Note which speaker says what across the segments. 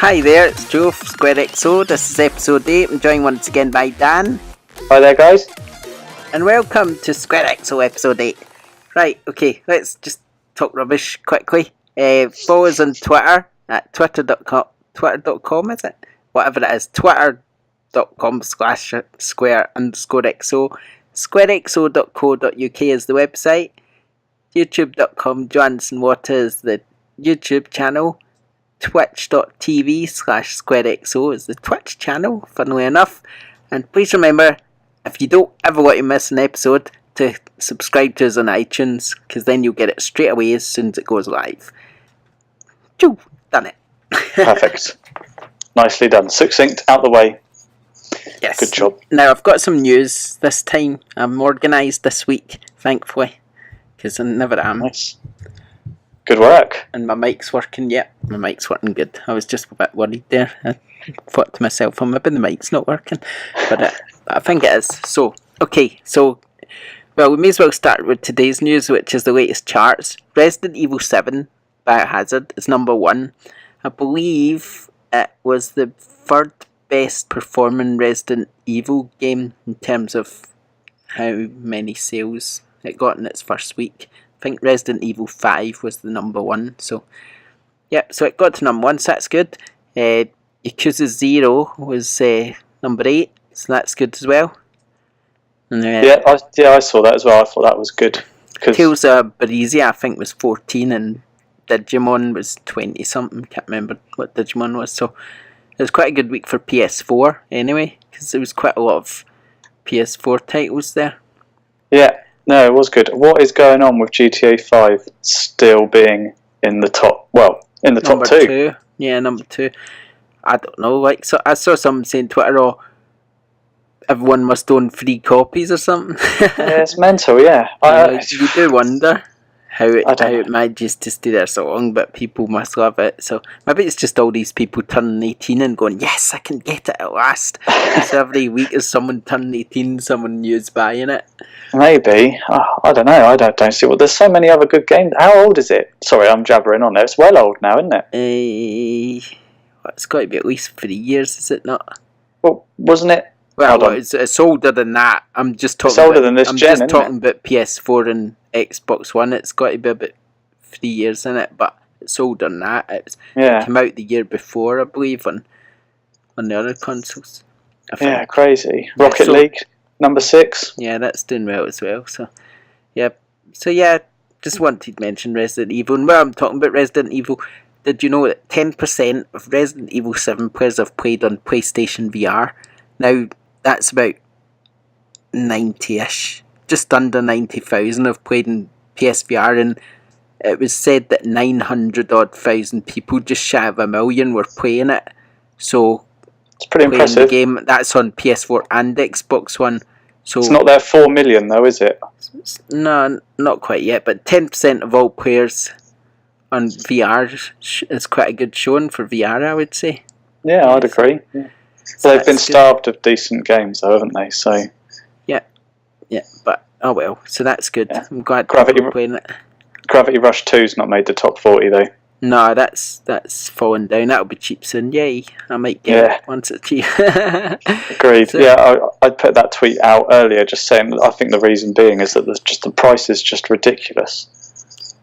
Speaker 1: Hi there, it's Joe from SquareXO. This is episode 8. I'm joined once again by Dan.
Speaker 2: Hi there, guys.
Speaker 1: And welcome to SquareXO episode 8. Right, okay, let's just talk rubbish quickly. Follow us on Twitter at twitter.com, is it? Whatever it is, twitter.com/square_XO. SquareXO.co.uk is the website. YouTube.com Johnson Water is the YouTube channel. Twitch.tv/SquareXO is the Twitch channel, funnily enough. And please remember, if you don't ever want to miss an episode, to subscribe to us on iTunes, because then you'll get it straight away as soon as it goes live. Choo, done it.
Speaker 2: Perfect. Nicely done. Succinct, out the way.
Speaker 1: Yes.
Speaker 2: Good job.
Speaker 1: Now, I've got some news this time. I'm organised this week, thankfully, because I never am.
Speaker 2: Nice. Good work.
Speaker 1: And my mic's working. Yep, my mic's working good. I was just a bit worried there. I thought to myself, well, maybe the mic's not working. But I think it is. So, okay. So, well, we may as well start with today's news, which is the latest charts. Resident Evil 7 Biohazard is number 1. I believe it was the third best performing Resident Evil game in terms of how many sales it got in its first week. I think Resident Evil 5 was the number 1. So, yep, so it got to number 1, so that's good. Yakuza 0 was number 8, so that's good as well. And,
Speaker 2: I saw that as well. I thought that was good.
Speaker 1: Tales of Berseria, I think, was 14, and Digimon was 20 something. Can't remember what Digimon was. So it was quite a good week for PS4 anyway, because there was quite a lot of PS4 titles there.
Speaker 2: Yeah, no, it was good. What is going on with GTA 5 still being in the top? Well, in the top two.
Speaker 1: Yeah, number 2. I don't know. Like, so I saw someone saying Twitter, "Oh, everyone must own 3 copies or something."
Speaker 2: Yeah, it's mental. Yeah,
Speaker 1: you do wonder how it manages to stay there so long, but people must love it. So maybe it's just all these people turning 18 and going, "Yes, I can get it at last." So every week is someone turning 18, someone new is buying it.
Speaker 2: Maybe. I don't know. I don't see what. There's so many other good games. How old is it? Sorry, I'm jabbering on there. It's well old now, isn't it?
Speaker 1: It's got to be at least 3 years, is it not?
Speaker 2: Well, wasn't it?
Speaker 1: Well, it's older than that. I'm just talking.
Speaker 2: It's older than this gen,
Speaker 1: just talking about PS4 and Xbox One. It's got to be about 3 years in it, but it's older than that. It came out the year before, I believe, on the other consoles.
Speaker 2: Yeah, crazy. Rocket League, number 6.
Speaker 1: Yeah, that's doing well as well. So, yeah. Just wanted to mention Resident Evil. And while I'm talking about Resident Evil, did you know that 10% of Resident Evil 7 players have played on PlayStation VR? Now, that's about 90-ish. Just under 90,000 have played in PSVR, and it was said that 900,000 people, just shy of 1 million, were playing it. So,
Speaker 2: it's pretty impressive.
Speaker 1: The game, that's on PS4 and Xbox One. So
Speaker 2: it's not there 4 million though, is it?
Speaker 1: No, not quite yet, but 10% of all players on VR is quite a good showing for VR, I would say.
Speaker 2: Yeah, I'd agree. Yeah. So they've been starved of decent games though, haven't they? So
Speaker 1: yeah, but oh well, so that's good. Yeah. I'm glad
Speaker 2: Gravity
Speaker 1: playing it.
Speaker 2: Gravity Rush 2's not made the top 40 though.
Speaker 1: No, that's fallen down. That'll be cheap soon. Yay! I might get it once it's cheap.
Speaker 2: Agreed. So, yeah, I put that tweet out earlier, just saying that I think the reason being is that the price is just ridiculous.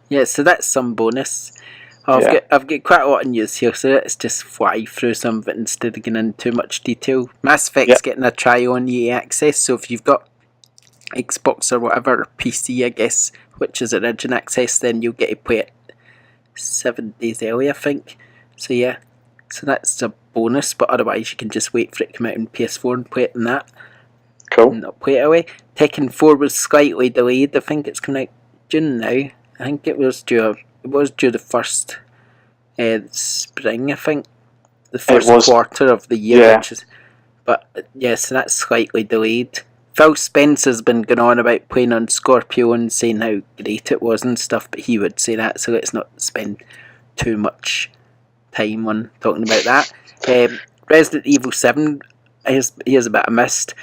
Speaker 1: Yeah, so that's some bonus. I've got quite a lot of news here, so let's just fly through some of it instead of getting into too much detail. Mass Effect's getting a try on EA Access, so if you've got Xbox or whatever, or PC, I guess, which is Origin Access, then you'll get to play it 7 days early, I think. So yeah, so that's a bonus, but otherwise you can just wait for it to come out on PS4 and play it in that.
Speaker 2: Cool.
Speaker 1: And not play it away. Tekken 4 was slightly delayed. I think it's coming out June now. I think it was due the first spring, I think. The first quarter of the year.
Speaker 2: Yeah.
Speaker 1: So that's slightly delayed. Phil Spencer's been going on about playing on Scorpio and saying how great it was and stuff, but he would say that, so let's not spend too much time on talking about that. Resident Evil 7, here's a bit I missed.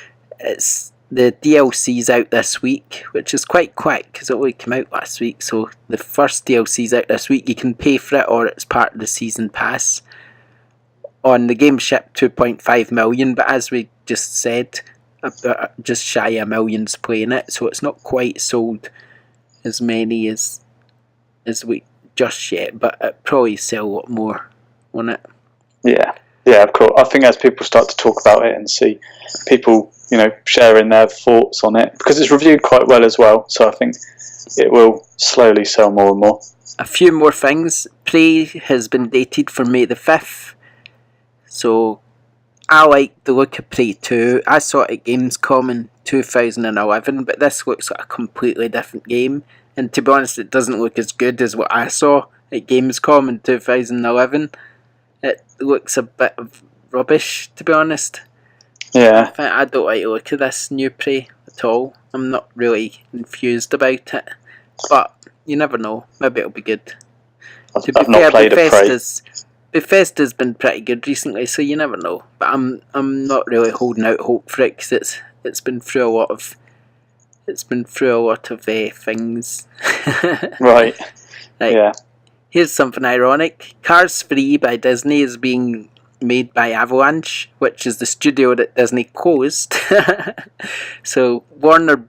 Speaker 1: It's the DLC's out this week, which is quite quick because it only came out last week. So the first DLC's out this week. You can pay for it, or it's part of the season pass. on the game shipped 2.5 million, but as we just said, just shy of millions playing it, so it's not quite sold as many as we just yet, but it probably sell a lot more, won't it?
Speaker 2: Yeah, of course. I think as people start to talk about it and see people, sharing their thoughts on it, because it's reviewed quite well as well, so I think it will slowly sell more and more.
Speaker 1: A few more things. Prey has been dated for May the 5th, so I like the look of Prey 2. I saw it at Gamescom in 2011, but this looks like a completely different game, and to be honest, it doesn't look as good as what I saw at Gamescom in 2011. It looks a bit of rubbish, to be honest.
Speaker 2: Yeah.
Speaker 1: I don't like the look of this new Prey at all. I'm not really enthused about it, but you never know. Maybe it'll be good.
Speaker 2: I've not played a Prey.
Speaker 1: Bethesda's been pretty good recently, so you never know. But I'm not really holding out hope for it, because it's been through a lot of things.
Speaker 2: Right. Yeah.
Speaker 1: Here's something ironic. Cars 3 by Disney is being made by Avalanche, which is the studio that Disney closed. So Warner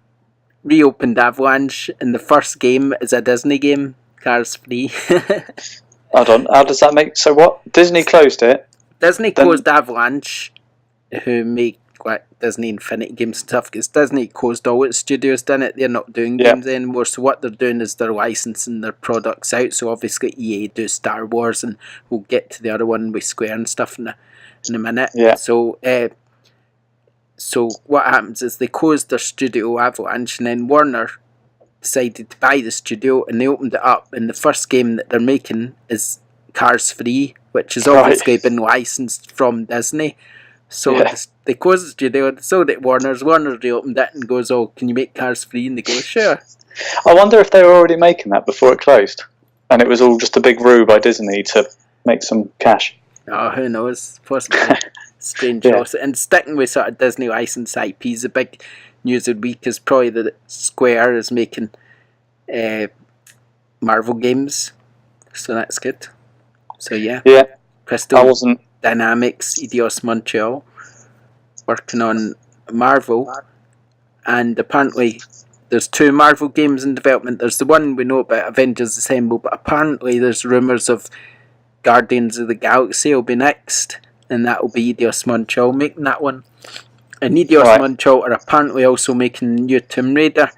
Speaker 1: reopened Avalanche, and the first game is a Disney game, Cars 3.
Speaker 2: Hold on, how does that make... So what? Disney closed it?
Speaker 1: Disney closed Avalanche, who make Disney Infinity games and stuff, because Disney closed all its studios, didn't it? They're not doing games anymore, so what they're doing is they're licensing their products out. So obviously EA do Star Wars, and we'll get to the other one with Square and stuff in a minute. So what happens is they closed their studio, Avalanche, and then Warner decided to buy the studio, and they opened it up, and the first game that they're making is Cars 3, which has obviously been licensed from Disney. So they closed the studio, they sold it Warner's reopened it and goes, "Oh, can you make Cars 3?" And they go, "Sure."
Speaker 2: I wonder if they were already making that before it closed, and it was all just a big ruse by Disney to make some cash.
Speaker 1: Oh, who knows? Possibly. Strange. And sticking with sort of Disney licensed IPs, the big news of the week is probably that Square is making Marvel games, so that's good. So yeah. Crystal Dynamics, Eidos Montreal, working on Marvel, and apparently there's 2 Marvel games in development. There's the one we know about, Avengers Assemble, but apparently there's rumours of Guardians of the Galaxy will be next, and that will be Eidos Montreal making that one. And Eidos Montreal are apparently also making new Tomb Raider.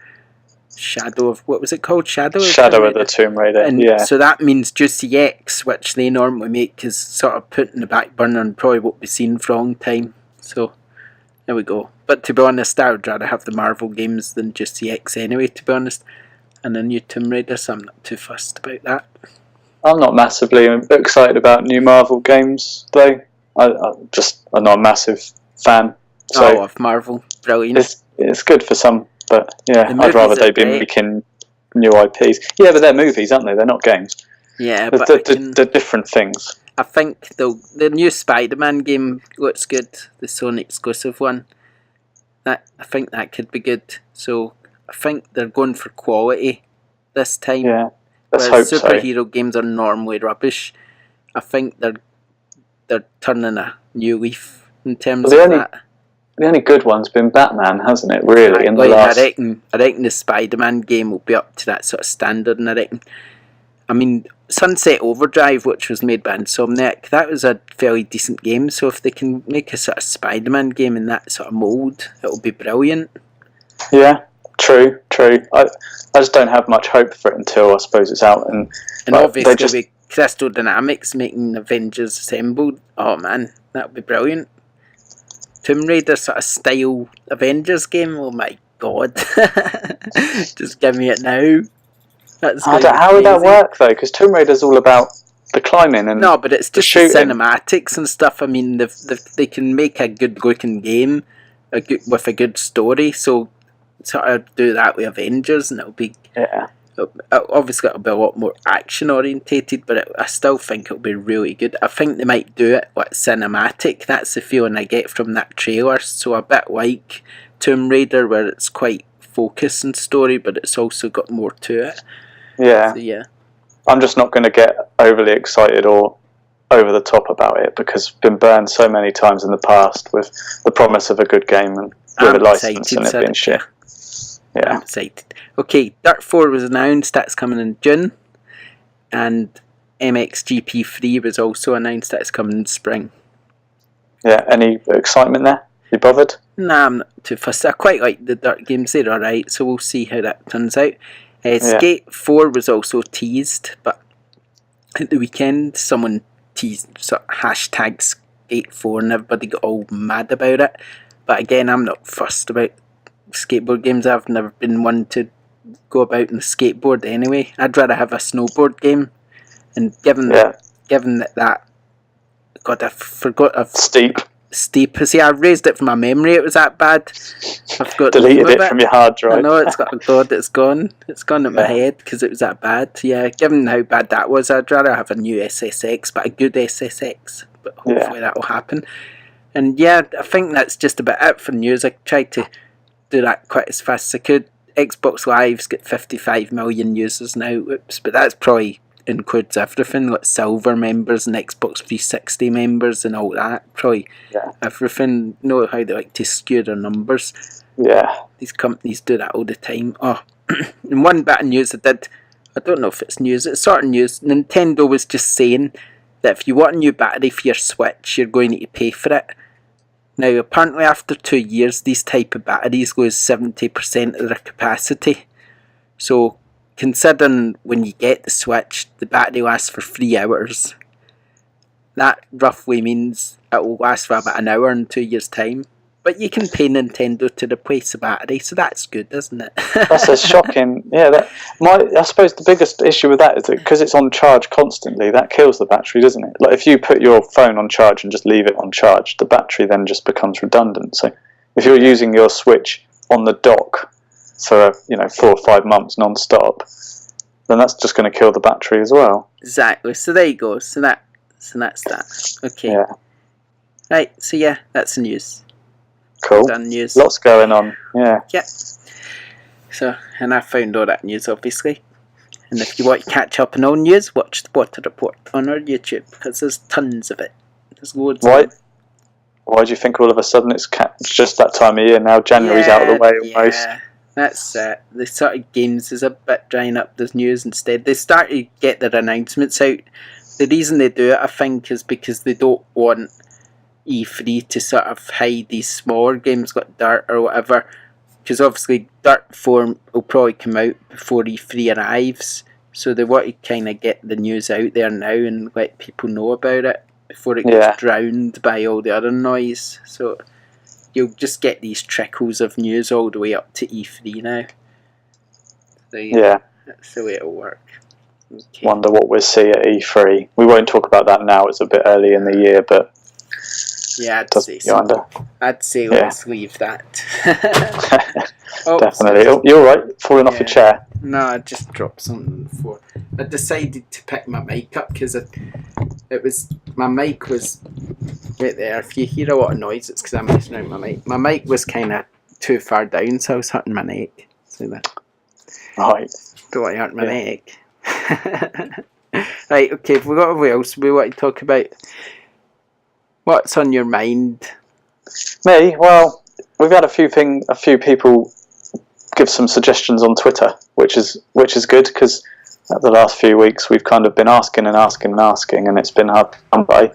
Speaker 1: What was it called? Shadow of the Tomb Raider. And so that means Juicy X, which they normally make, is sort of put in the back burner and probably won't be seen for a long time. So there we go. But to be honest, I would rather have the Marvel games than Juicy X anyway, to be honest. And a new Tomb Raider, so I'm not too fussed about that.
Speaker 2: I'm not massively excited about new Marvel games, though. I'm not a massive fan. So
Speaker 1: of Marvel. Brilliant.
Speaker 2: It's good for some. But yeah, I'd rather they be making new IPs. Yeah, but they're movies, aren't they? They're not games.
Speaker 1: Yeah,
Speaker 2: but they're different things.
Speaker 1: I think the new Spider-Man game looks good, the Sony exclusive one. I think that could be good. So I think they're going for quality this time.
Speaker 2: Yeah, let's hope so.
Speaker 1: Superhero games are normally rubbish. I think they're turning a new leaf in terms of that.
Speaker 2: The only good one's been Batman, hasn't it, really?
Speaker 1: I reckon the Spider-Man game will be up to that sort of standard, and I mean, Sunset Overdrive, which was made by Insomniac, that was a fairly decent game, so if they can make a sort of Spider-Man game in that sort of mould, it'll be brilliant.
Speaker 2: Yeah, true. I just don't have much hope for it until I suppose it's out. And
Speaker 1: obviously with Crystal Dynamics making Avengers Assembled, oh man, that would be brilliant. Tomb Raider sort of style Avengers game, oh my god. Just give me it now.
Speaker 2: How would that work though? Because Tomb Raider's all about the climbing and
Speaker 1: no, but it's just the cinematics and stuff. I mean, they can make a good looking game with a good story, so sort of do that with Avengers and it'll be obviously it'll be a lot more action orientated, but I still think it'll be really good. I think they might do it with cinematic. That's the feeling I get from that trailer. So a bit like Tomb Raider, where it's quite focused and story, but it's also got more to it.
Speaker 2: Yeah.
Speaker 1: So, yeah.
Speaker 2: I'm just not going to get overly excited or over the top about it because I've been burned so many times in the past with the promise of a good game and with a license and it being shit. Yeah.
Speaker 1: I'm excited. Okay, Dirt 4 was announced. That's coming in June. And MXGP3 was also announced. That's coming in spring.
Speaker 2: Yeah, any excitement there? You bothered?
Speaker 1: Nah, I'm not too fussed. I quite like the Dirt games. They're alright, so we'll see how that turns out. Skate 4 was also teased, but at the weekend someone teased sort of hashtag Skate 4 and everybody got all mad about it. But again, I'm not fussed about skateboard games. I've never been one to go about on a skateboard anyway. I'd rather have a snowboard game. And given that God, I forgot of
Speaker 2: Steep.
Speaker 1: See, I raised it from my memory. It was that bad. I've got
Speaker 2: deleted it from your hard drive.
Speaker 1: I know it's got. God, it's gone. It's gone in my head because it was that bad. Yeah, given how bad that was, I'd rather have a new SSX, but a good SSX. But hopefully that will happen. And yeah, I think that's just about it for news. I tried to do that quite as fast as I could. Xbox Live's got 55 million users now. Oops, but that's probably includes everything, like silver members and Xbox 360 members and all that. Probably everything. Know how they like to skew their numbers.
Speaker 2: Yeah.
Speaker 1: These companies do that all the time. Oh, and one bit of news I don't know if it's news, it's sort of news. Nintendo was just saying that if you want a new battery for your Switch, you're going to need to pay for it. Now, apparently after 2 years, these type of batteries lose 70% of their capacity. So, considering when you get the Switch, the battery lasts for 3 hours. That roughly means it will last for about an hour in 2 years' time. But you can pay Nintendo to replace the battery, so that's good, isn't it?
Speaker 2: That's a shocking. Yeah, I suppose the biggest issue with that is that because it's on charge constantly, that kills the battery, doesn't it? Like if you put your phone on charge and just leave it on charge, the battery then just becomes redundant. So if you're using your Switch on the dock for 4 or 5 months non-stop, then that's just going to kill the battery as well.
Speaker 1: Exactly. So there you go. So that's that. Okay.
Speaker 2: Yeah.
Speaker 1: Right. So yeah, that's the news.
Speaker 2: Cool.
Speaker 1: News.
Speaker 2: Lots going on. Yeah.
Speaker 1: Yeah. So, and I found all that news, obviously. And if you want to catch up on all news, watch the Water Report on our YouTube, because there's tons of it. There's loads of it.
Speaker 2: Why do you think all of a sudden it's just that time of year now? January's out of the way almost.
Speaker 1: Yeah, that's it. The sort of games is a bit drying up. There's news instead. They start to get their announcements out. The reason they do it, I think, is because they don't want E3 to sort of hide these smaller games like Dirt or whatever, because obviously Dirt 4 will probably come out before E3 arrives, so they want to kind of get the news out there now and let people know about it before it gets drowned by all the other noise. So you'll just get these trickles of news all the way up to E3 now. So that's the way it'll work. Okay.
Speaker 2: Wonder what we'll see at E3. We won't talk about that now, it's a bit early in the year, but
Speaker 1: yeah, I'd say let's leave that.
Speaker 2: Definitely. You're right, falling off your chair.
Speaker 1: No, I just dropped something before. I decided to pick my mic up because my mic was right there. If you hear a lot of noise, it's because I'm messing around my mic. My mic was kind of too far down, so I was hurting my neck. So that.
Speaker 2: Right.
Speaker 1: Don't want to hurt my neck. Right, okay, if we got what else we want to talk about. What's on your mind?
Speaker 2: Me? Well, we've had a few people give some suggestions on Twitter, which is good because the last few weeks we've kind of been asking, and it's been hard to come by.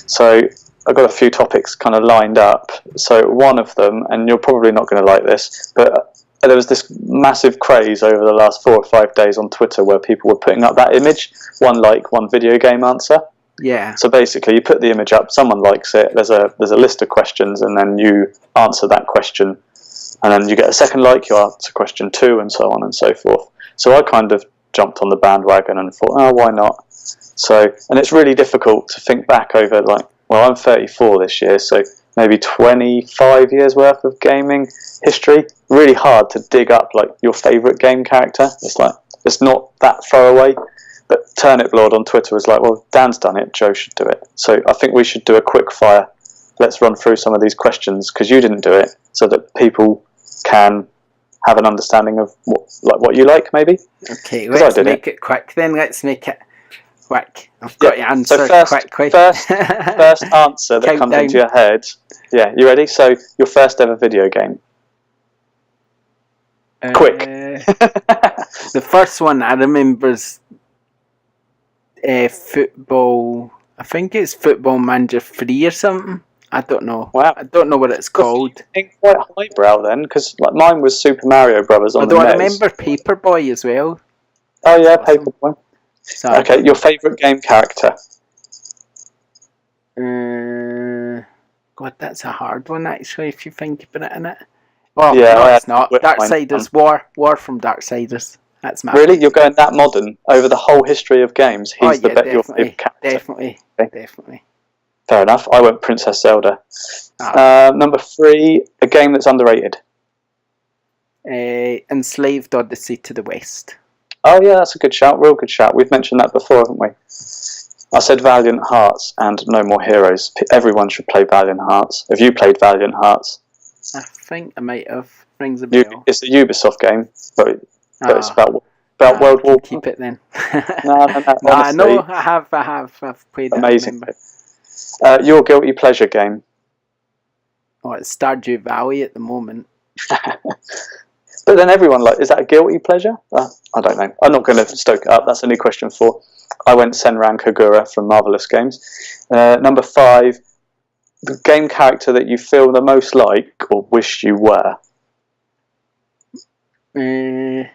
Speaker 2: So I've got a few topics kind of lined up. So one of them, and you're probably not going to like this, but there was this massive craze over the last 4 or 5 days on Twitter where people were putting up that image, one video game answer.
Speaker 1: Yeah.
Speaker 2: So basically, you put the image up, someone likes it. There's a list of questions, and then you answer that question, and then you get a second like. You answer question 2, and so on and so forth. So I kind of jumped on the bandwagon and thought, oh, why not? So, and it's really difficult to think back over I'm 34 this year, so maybe 25 years worth of gaming history. Really hard to dig up your favourite game character. It's not that far away. But Turnip Lord on Twitter was like, well, Dan's done it, Joe should do it. So I think we should do a quick fire. Let's run through some of these questions because you didn't do it, so that people can have an understanding of what you like, maybe.
Speaker 1: Okay, let's make it quick then. Let's make it Quick. I've got to answer quickly.
Speaker 2: First answer that comes into your head. Yeah, you ready? So, your first ever video game. Quick.
Speaker 1: The first one I remember is football. I think it's Football Manager 3 or something. I don't know.
Speaker 2: Wow.
Speaker 1: I don't know what it's called.
Speaker 2: Quite highbrow then, because like mine was Super Mario Brothers on the NES.
Speaker 1: I remember Paperboy as well.
Speaker 2: Oh yeah, awesome. Paperboy. So, okay, your favourite game character?
Speaker 1: God, that's a hard one actually. If you think about it, innit? Oh
Speaker 2: yeah,
Speaker 1: no, it's not. Darksiders War from Darksiders. That's my
Speaker 2: really. You're going that modern over the whole history of games. He's your favourite character.
Speaker 1: Definitely.
Speaker 2: Fair enough. I went Princess Zelda. Number 3, a game that's underrated.
Speaker 1: Enslaved Odyssey to the West.
Speaker 2: Oh yeah, that's a good shout. Real good shout. We've mentioned that before, haven't we? I said Valiant Hearts and No More Heroes. Everyone should play Valiant Hearts. Have you played Valiant Hearts?
Speaker 1: I think I might have. Rings a bell.
Speaker 2: It's a Ubisoft game, but it's about World War.
Speaker 1: Keep it then.
Speaker 2: No,
Speaker 1: no, I have. I've played it.
Speaker 2: Amazing. Your guilty pleasure game?
Speaker 1: Oh, it's Stardew Valley at the moment.
Speaker 2: But then everyone is that a guilty pleasure? I don't know. I'm not going to stoke it up. That's a new question 4. I went Senran Kagura from Marvelous Games. Number 5, the game character that you feel the most like or wish you were.
Speaker 1: I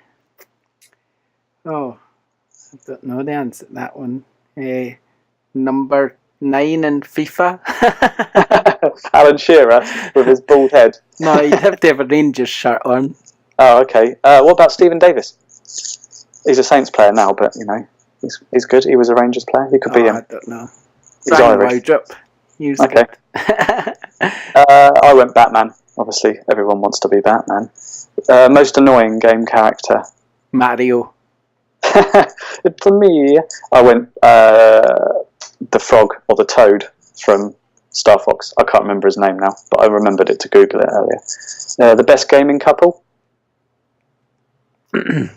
Speaker 1: don't know the answer to that one. Number 9 in FIFA.
Speaker 2: Alan Shearer with his bald head.
Speaker 1: No, you'd have to have a Rangers shirt on.
Speaker 2: Oh, okay. What about Stephen Davis? He's a Saints player now, but he's good. He was a Rangers player. He could be him.
Speaker 1: I don't know.
Speaker 2: He's Irish. Okay. I went Batman. Obviously, everyone wants to be Batman. Most annoying game character?
Speaker 1: Mario.
Speaker 2: For me, I went the frog or the toad from Star Fox. I can't remember his name now, but I remembered it to Google it earlier. The best gaming couple?
Speaker 1: Don't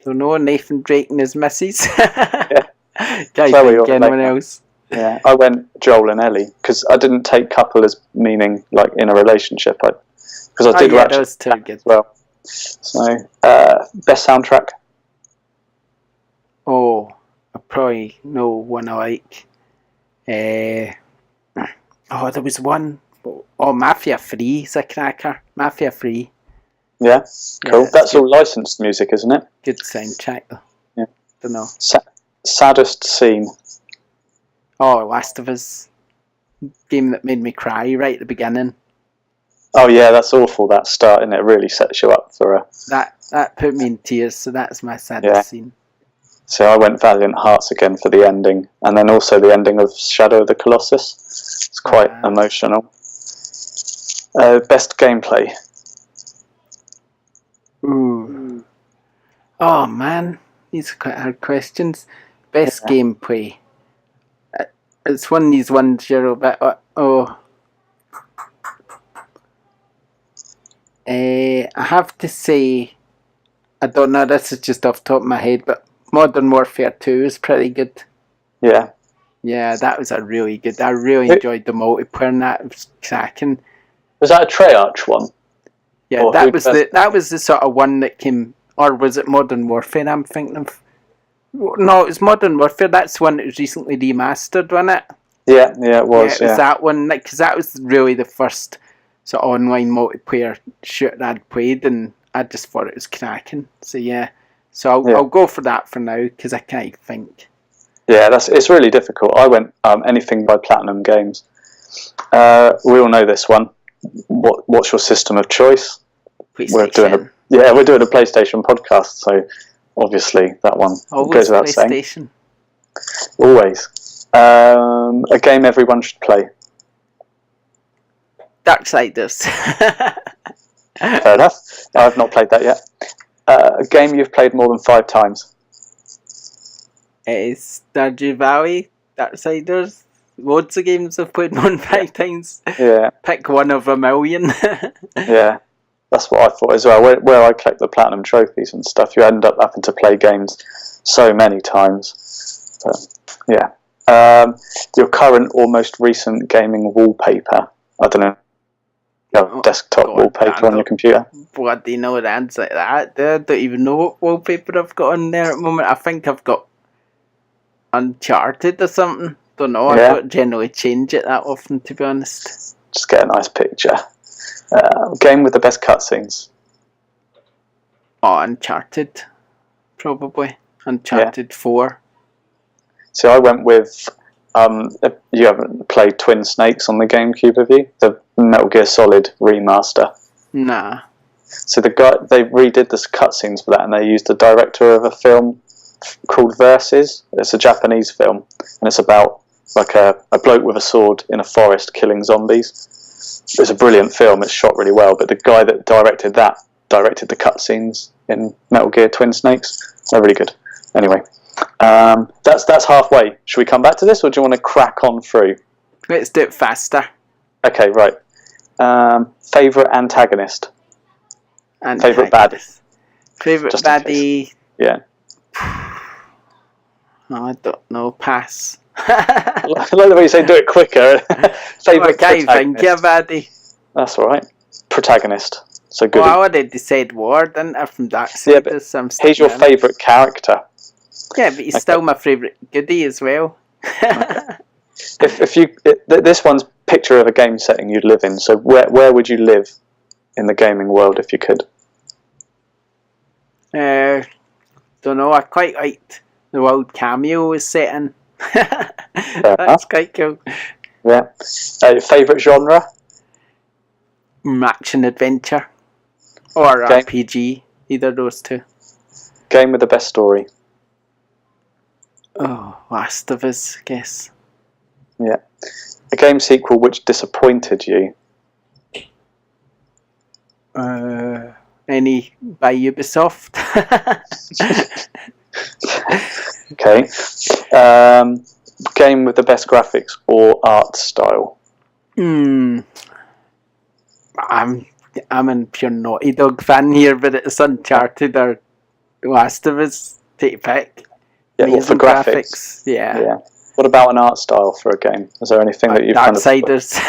Speaker 1: know, Nathan Drake and his missus.
Speaker 2: Yeah.
Speaker 1: Can't think anyone else.
Speaker 2: Yeah, I went Joel and Ellie because I didn't take couple as meaning like in a relationship. Because I did Ratchet
Speaker 1: those two good.
Speaker 2: as well. So, best soundtrack?
Speaker 1: Oh, I probably know one I like. There was one. Oh, Mafia 3 is a cracker. Mafia 3.
Speaker 2: Yeah, cool.
Speaker 1: Yeah,
Speaker 2: that's all licensed music, isn't it?
Speaker 1: Good soundtrack though.
Speaker 2: Yeah.
Speaker 1: Don't know.
Speaker 2: Saddest scene?
Speaker 1: Oh, Last of Us. Game that made me cry right at the beginning.
Speaker 2: Oh yeah, that's awful, that start, and it really sets you up for a...
Speaker 1: That put me in tears, so that's my saddest scene.
Speaker 2: So I went Valiant Hearts again for the ending, and then also the ending of Shadow of the Colossus. It's quite emotional. Best gameplay?
Speaker 1: Ooh. Oh man, these are quite hard questions. Best gameplay. It's one of these ones you're a bit... I have to say, I don't know, this is just off the top of my head, but Modern Warfare 2 is pretty good.
Speaker 2: Yeah.
Speaker 1: Yeah, that was a really good... I really enjoyed the multiplayer and that. It was cracking.
Speaker 2: Was that a Treyarch one?
Speaker 1: Yeah, that was the sort of one that came... Or was it Modern Warfare I'm thinking of? No, it was Modern Warfare. That's one that was recently remastered, wasn't it?
Speaker 2: Yeah, it was.
Speaker 1: Yeah, it was that one. Because that was really the first sort of online multiplayer shooter I'd played, and I just thought it was cracking. So yeah, I'll go for that for now because I can't think. Yeah,
Speaker 2: it's really difficult. I went anything by Platinum Games. We all know this one. What's your system of choice?
Speaker 1: PlayStation.
Speaker 2: We're doing a PlayStation podcast, so obviously that one goes without saying. Always. A game everyone should play.
Speaker 1: Darksiders.
Speaker 2: Fair enough. I've not played that yet. A game you've played more than 5 times.
Speaker 1: It's Stardew Valley, Darksiders. Loads of games I've played more than 5 times.
Speaker 2: Yeah.
Speaker 1: Pick one of a million.
Speaker 2: Yeah. That's what I thought as well. Where I collect the platinum trophies and stuff, you end up having to play games so many times. But, yeah. Your current or most recent gaming wallpaper. I don't know. Desktop wallpaper on your computer.
Speaker 1: What do you know the answer to that? I don't even know what wallpaper I've got on there at the moment. I think I've got Uncharted or something. Don't know. I don't generally change it that often, to be honest.
Speaker 2: Just get a nice picture. Game with the best cutscenes.
Speaker 1: Oh, Uncharted. Probably. Uncharted 4.
Speaker 2: So I went with... you haven't played Twin Snakes on the GameCube, have you? The Metal Gear Solid remaster.
Speaker 1: Nah.
Speaker 2: So they redid the cutscenes for that, and they used the director of a film called Versus. It's a Japanese film, and it's about like a bloke with a sword in a forest killing zombies. It's a brilliant film. It's shot really well, but the guy that directed the cutscenes in Metal Gear Twin Snakes. They're really good. Anyway, that's halfway. Should we come back to this, or do you want to crack on through?
Speaker 1: Let's do it faster.
Speaker 2: Okay, right. Favourite antagonist? Favourite baddie?
Speaker 1: Favourite baddie?
Speaker 2: Yeah.
Speaker 1: I don't know. Pass.
Speaker 2: I like the way you say do it quicker. Favourite
Speaker 1: protagonist? I can't think of baddie.
Speaker 2: That's all right. Protagonist. So good.
Speaker 1: Well, I already said War, didn't I, from Darksiders?
Speaker 2: Yeah, he's your favourite character.
Speaker 1: Yeah, but he's still my favourite goodie as well.
Speaker 2: Okay. This one's picture of a game setting you'd live in. So where would you live in the gaming world if you could?
Speaker 1: Don't know. I quite liked the world Cameo was set in. That's quite cool.
Speaker 2: Yeah. Favourite genre?
Speaker 1: Action adventure or RPG. Either of those two.
Speaker 2: Game with the best story?
Speaker 1: Oh, Last of Us, I guess.
Speaker 2: Yeah. A game sequel which disappointed you?
Speaker 1: Any by Ubisoft.
Speaker 2: Okay. Game with the best graphics or art style?
Speaker 1: I'm a pure Naughty Dog fan here, but it's Uncharted or Last of Us. Take a pick.
Speaker 2: Yeah, well, for graphics.
Speaker 1: Yeah.
Speaker 2: What about an art style for a game? Is there anything that you've
Speaker 1: Darksiders.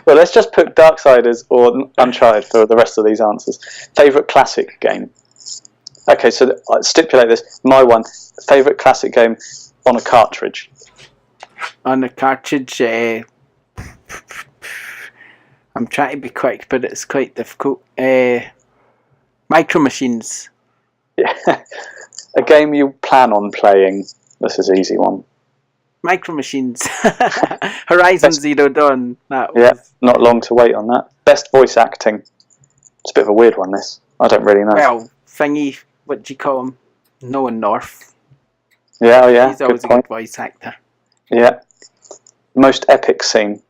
Speaker 2: Well, let's just put Darksiders or Uncharted for the rest of these answers. Favourite classic game? Okay, so stipulate this. My one, favourite classic game on a cartridge.
Speaker 1: On a cartridge, I'm trying to be quick, but it's quite difficult. Micro Machines.
Speaker 2: Yeah. A game you plan on playing. This is an easy one.
Speaker 1: Micro Machines. Horizon Zero Dawn.
Speaker 2: Not long to wait on that. Best voice acting. It's a bit of a weird one, this. I don't really know.
Speaker 1: Well, Thingy, what do you call him? Noah North.
Speaker 2: Yeah.
Speaker 1: He's always a good voice actor.
Speaker 2: Yeah. Most epic scene.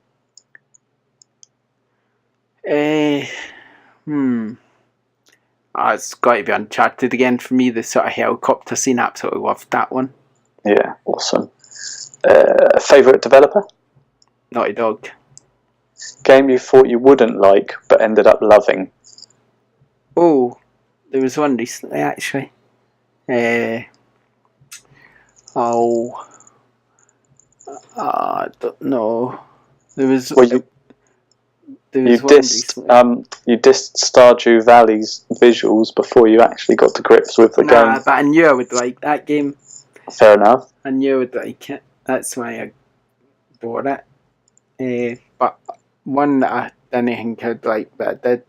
Speaker 1: It's got to be Uncharted again for me. The sort of helicopter scene, absolutely loved that one.
Speaker 2: Yeah, awesome. Favourite developer?
Speaker 1: Naughty Dog.
Speaker 2: Game you thought you wouldn't like but ended up loving?
Speaker 1: Oh, there was one recently actually. I don't know. There was.
Speaker 2: Well, you dissed Stardew Valley's visuals before you actually got to grips with the game.
Speaker 1: But I knew I would like that game.
Speaker 2: Fair enough.
Speaker 1: I knew I would like it. That's why I bought it. But one that I didn't think I'd like, but I did.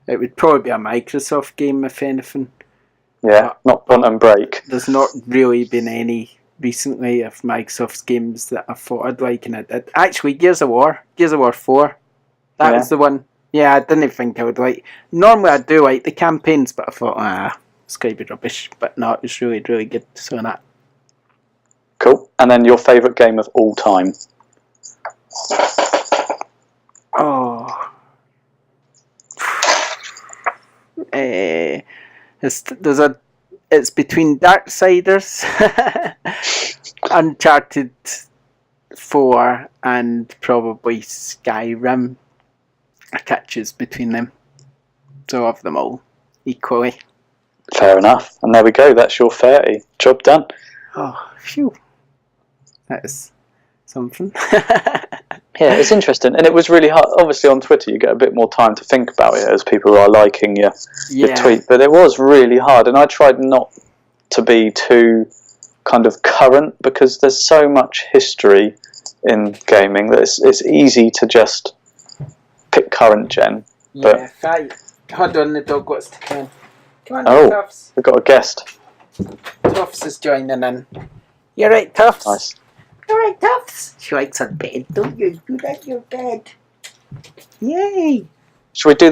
Speaker 1: It would probably be a Microsoft game, if anything.
Speaker 2: Yeah, not Quantum Break.
Speaker 1: There's not really been any recently of Microsoft's games that I thought I'd like, and I did. Actually, Gears of War 4. That was the one. Yeah, I didn't think I would like. Normally I do like the campaigns, but I thought, it's going to be rubbish. But no, it was really, really good. So that.
Speaker 2: Cool. And then your favourite game of all time?
Speaker 1: Oh. It's between Darksiders, Uncharted 4, and probably Skyrim. I can't choose between them. So of them all, equally.
Speaker 2: Fair enough. And there we go. That's your 30. Job done.
Speaker 1: Oh, phew. That is something.
Speaker 2: Yeah, it's interesting. And it was really hard. Obviously, on Twitter, you get a bit more time to think about it as people are liking your tweet. But it was really hard. And I tried not to be too kind of current because there's so much history in gaming that it's easy to just pick current gen.
Speaker 1: Yeah, right. Hold on, the dog wants to come in. Come on, Tufts.
Speaker 2: We've got a guest.
Speaker 1: Tufts is joining in. You're right, Tufts.
Speaker 2: Nice.
Speaker 1: You're right, Tufts. She likes her bed, don't you? You like your bed. Yay.
Speaker 2: Should we do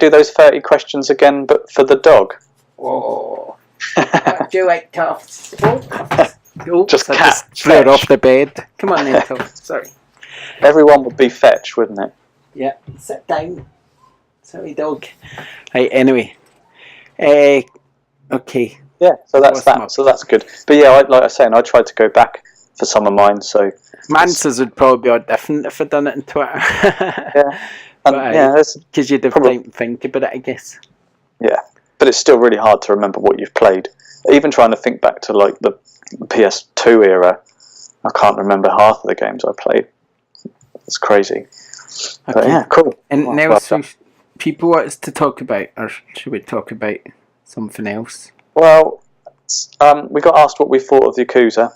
Speaker 2: those 30 questions again, but for the dog?
Speaker 1: Oh. What do you like, Tufts? Oh, Tufts. Oh,
Speaker 2: just
Speaker 1: I
Speaker 2: cat.
Speaker 1: Just threw her off the bed. Come on then, Tufts. Sorry.
Speaker 2: Everyone would be fetch, wouldn't it?
Speaker 1: Yeah. Sit down. Sorry, dog. Right, anyway. Okay.
Speaker 2: Yeah, so that's that. So that's good. But yeah, like I was saying, I tried to go back for some of mine. So
Speaker 1: Mansa's would probably be all different if I'd done it on Twitter.
Speaker 2: Yeah,
Speaker 1: because you'd have time to think about it, I guess.
Speaker 2: Yeah, but it's still really hard to remember what you've played. Even trying to think back to like the PS2 era, I can't remember half of the games I played. It's crazy. Okay. But yeah, cool.
Speaker 1: And now, so people want us to talk about, or should we talk about something else?
Speaker 2: Well, we got asked what we thought of Yakuza,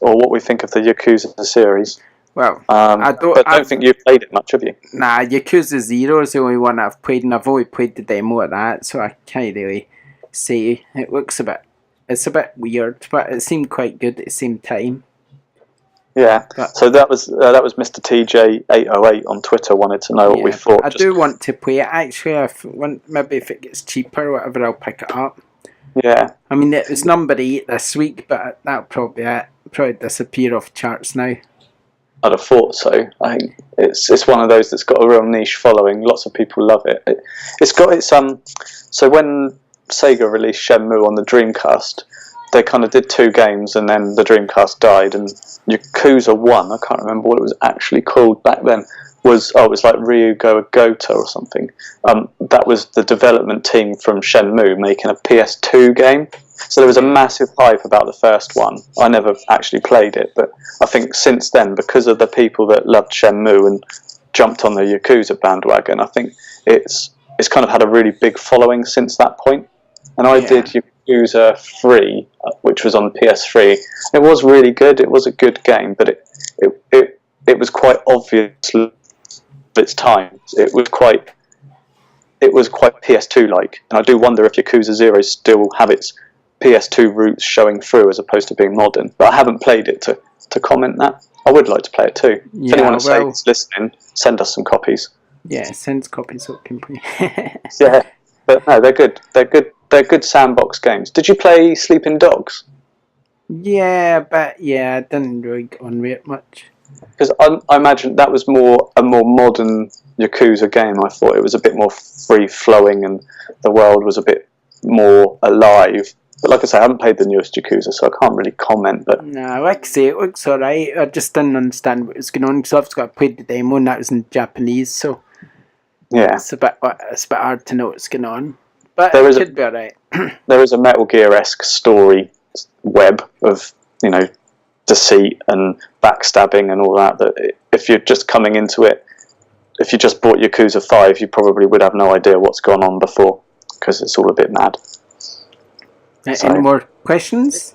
Speaker 2: or what we think of the Yakuza series.
Speaker 1: Well,
Speaker 2: I don't think you've played it much, have you?
Speaker 1: Nah, Yakuza 0 is the only one I've played, and I've only played the demo of that, so I can't really say. It's a bit weird, but it seemed quite good at the same time.
Speaker 2: Yeah, so that was Mr. TJ808 on Twitter wanted to know what we thought.
Speaker 1: I do want to play it, actually. Maybe if it gets cheaper or whatever, I'll pick it up.
Speaker 2: Yeah.
Speaker 1: I mean, it was number 8 this week, but that'll probably disappear off charts now.
Speaker 2: I'd have thought so. I think it's one of those that's got a real niche following. Lots of people love it. It's got its So when Sega released Shenmue on the Dreamcast, they kind of did 2 games, and then the Dreamcast died. And Yakuza 1, I can't remember what it was actually called back then. It was like Ryugo Gota or something. That was the development team from Shenmue making a PS2 game. So there was a massive hype about the first one. I never actually played it, but I think since then, because of the people that loved Shenmue and jumped on the Yakuza bandwagon, I think it's kind of had a really big following since that point. And I did Yakuza 3, which was on PS3. It was really good. It was a good game, but it was quite obvious at its time. It was quite PS2-like. And I do wonder if Yakuza 0 still have its PS2 roots showing through as opposed to being modern. But I haven't played it to comment that. I would like to play it too. If anyone at Sega is listening, send us some copies.
Speaker 1: Yeah, send copies so it can play.
Speaker 2: Yeah, but no, they're good. They're good sandbox games. Did you play Sleeping Dogs?
Speaker 1: Yeah, but I didn't really get on with it much.
Speaker 2: Because I imagine that was a more modern Yakuza game. I thought it was a bit more free-flowing and the world was a bit more alive. But like I say, I haven't played the newest Yakuza, so I can't really comment. But
Speaker 1: no, like I say, it looks alright. I just didn't understand what was going on because I've just got to play the demo and that was in Japanese, so
Speaker 2: yeah,
Speaker 1: it's a bit hard to know what's going on. But it could be alright.
Speaker 2: There is a Metal Gear-esque story web of deceit and backstabbing and all that. That if you're just coming into it, if you just bought Yakuza 5, you probably would have no idea what's gone on before because it's all a bit mad.
Speaker 1: Any more questions?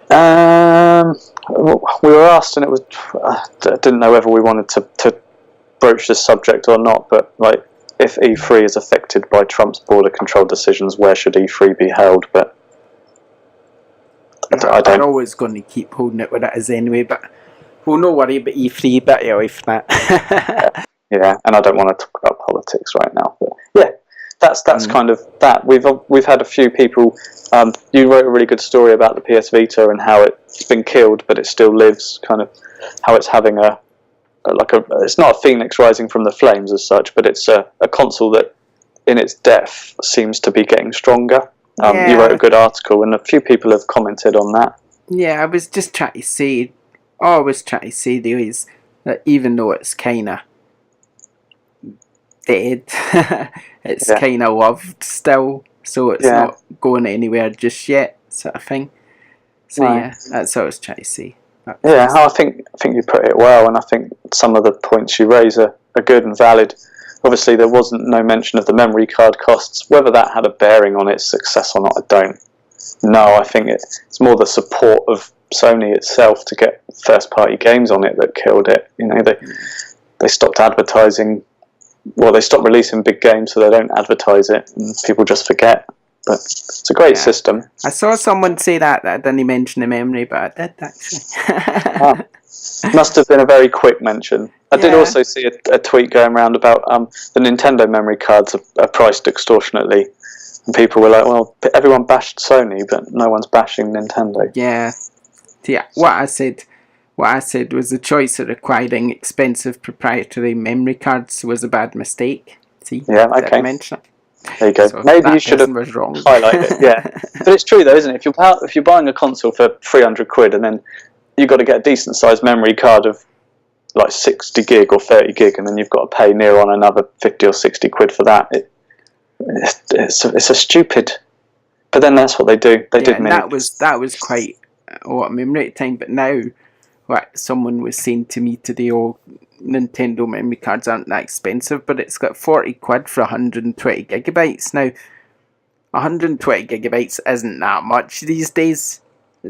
Speaker 2: We were asked, and it was I didn't know whether we wanted to broach this subject or not. But like, if E3 is affected by Trump's border control decisions, where should E3 be held? But I don't.
Speaker 1: They're always going to keep holding it with it as anyway. But we'll not worry about E3. But away from that.
Speaker 2: Yeah, and I don't want to talk about politics right now. But yeah. That's kind of that. We've had a few people. You wrote a really good story about the PS Vita and how it's been killed, but it still lives. Kind of how it's having it's not a phoenix rising from the flames as such, but it's a console that, in its death, seems to be getting stronger. You wrote a good article, and a few people have commented on that.
Speaker 1: Yeah, I was just trying to say. All I was trying to say there is that even though it's kind of dead. It's kind of loved still, so it's not going anywhere just yet, sort of thing. So that's what I was trying to say.
Speaker 2: I think you put it well, and I think some of the points you raise are good and valid. Obviously, there wasn't no mention of the memory card costs. Whether that had a bearing on its success or not, I don't know. I think it's more the support of Sony itself to get first-party games on it that killed it. You know, they stopped advertising. Well, they stopped releasing big games, so they don't advertise it, and people just forget. But it's a great system.
Speaker 1: I saw someone say that I didn't mention the memory, but I did actually.
Speaker 2: Must have been a very quick mention. I did also see a tweet going around about the Nintendo memory cards are priced extortionately, and people were like, "Well, everyone bashed Sony, but no one's bashing Nintendo."
Speaker 1: Yeah. What I said was the choice of acquiring expensive proprietary memory cards was a bad mistake. See?
Speaker 2: Yeah. Okay.
Speaker 1: Mention it.
Speaker 2: There you go.
Speaker 1: So
Speaker 2: maybe you should have highlighted it. Yeah, but it's true though, isn't it? If you're buying a console for £300 and then you've got to get a decent sized memory card of like 60 gig or 30 gig, and then you've got to pay near on another 50 or 60 quid for that. It's a stupid. But then that's what they do. They did.
Speaker 1: That was quite a lot of memory at the time. But now, what someone was saying to me today, Nintendo memory cards aren't that expensive, but it's got 40 quid for 120 gigabytes. Now, 120 gigabytes isn't that much these days.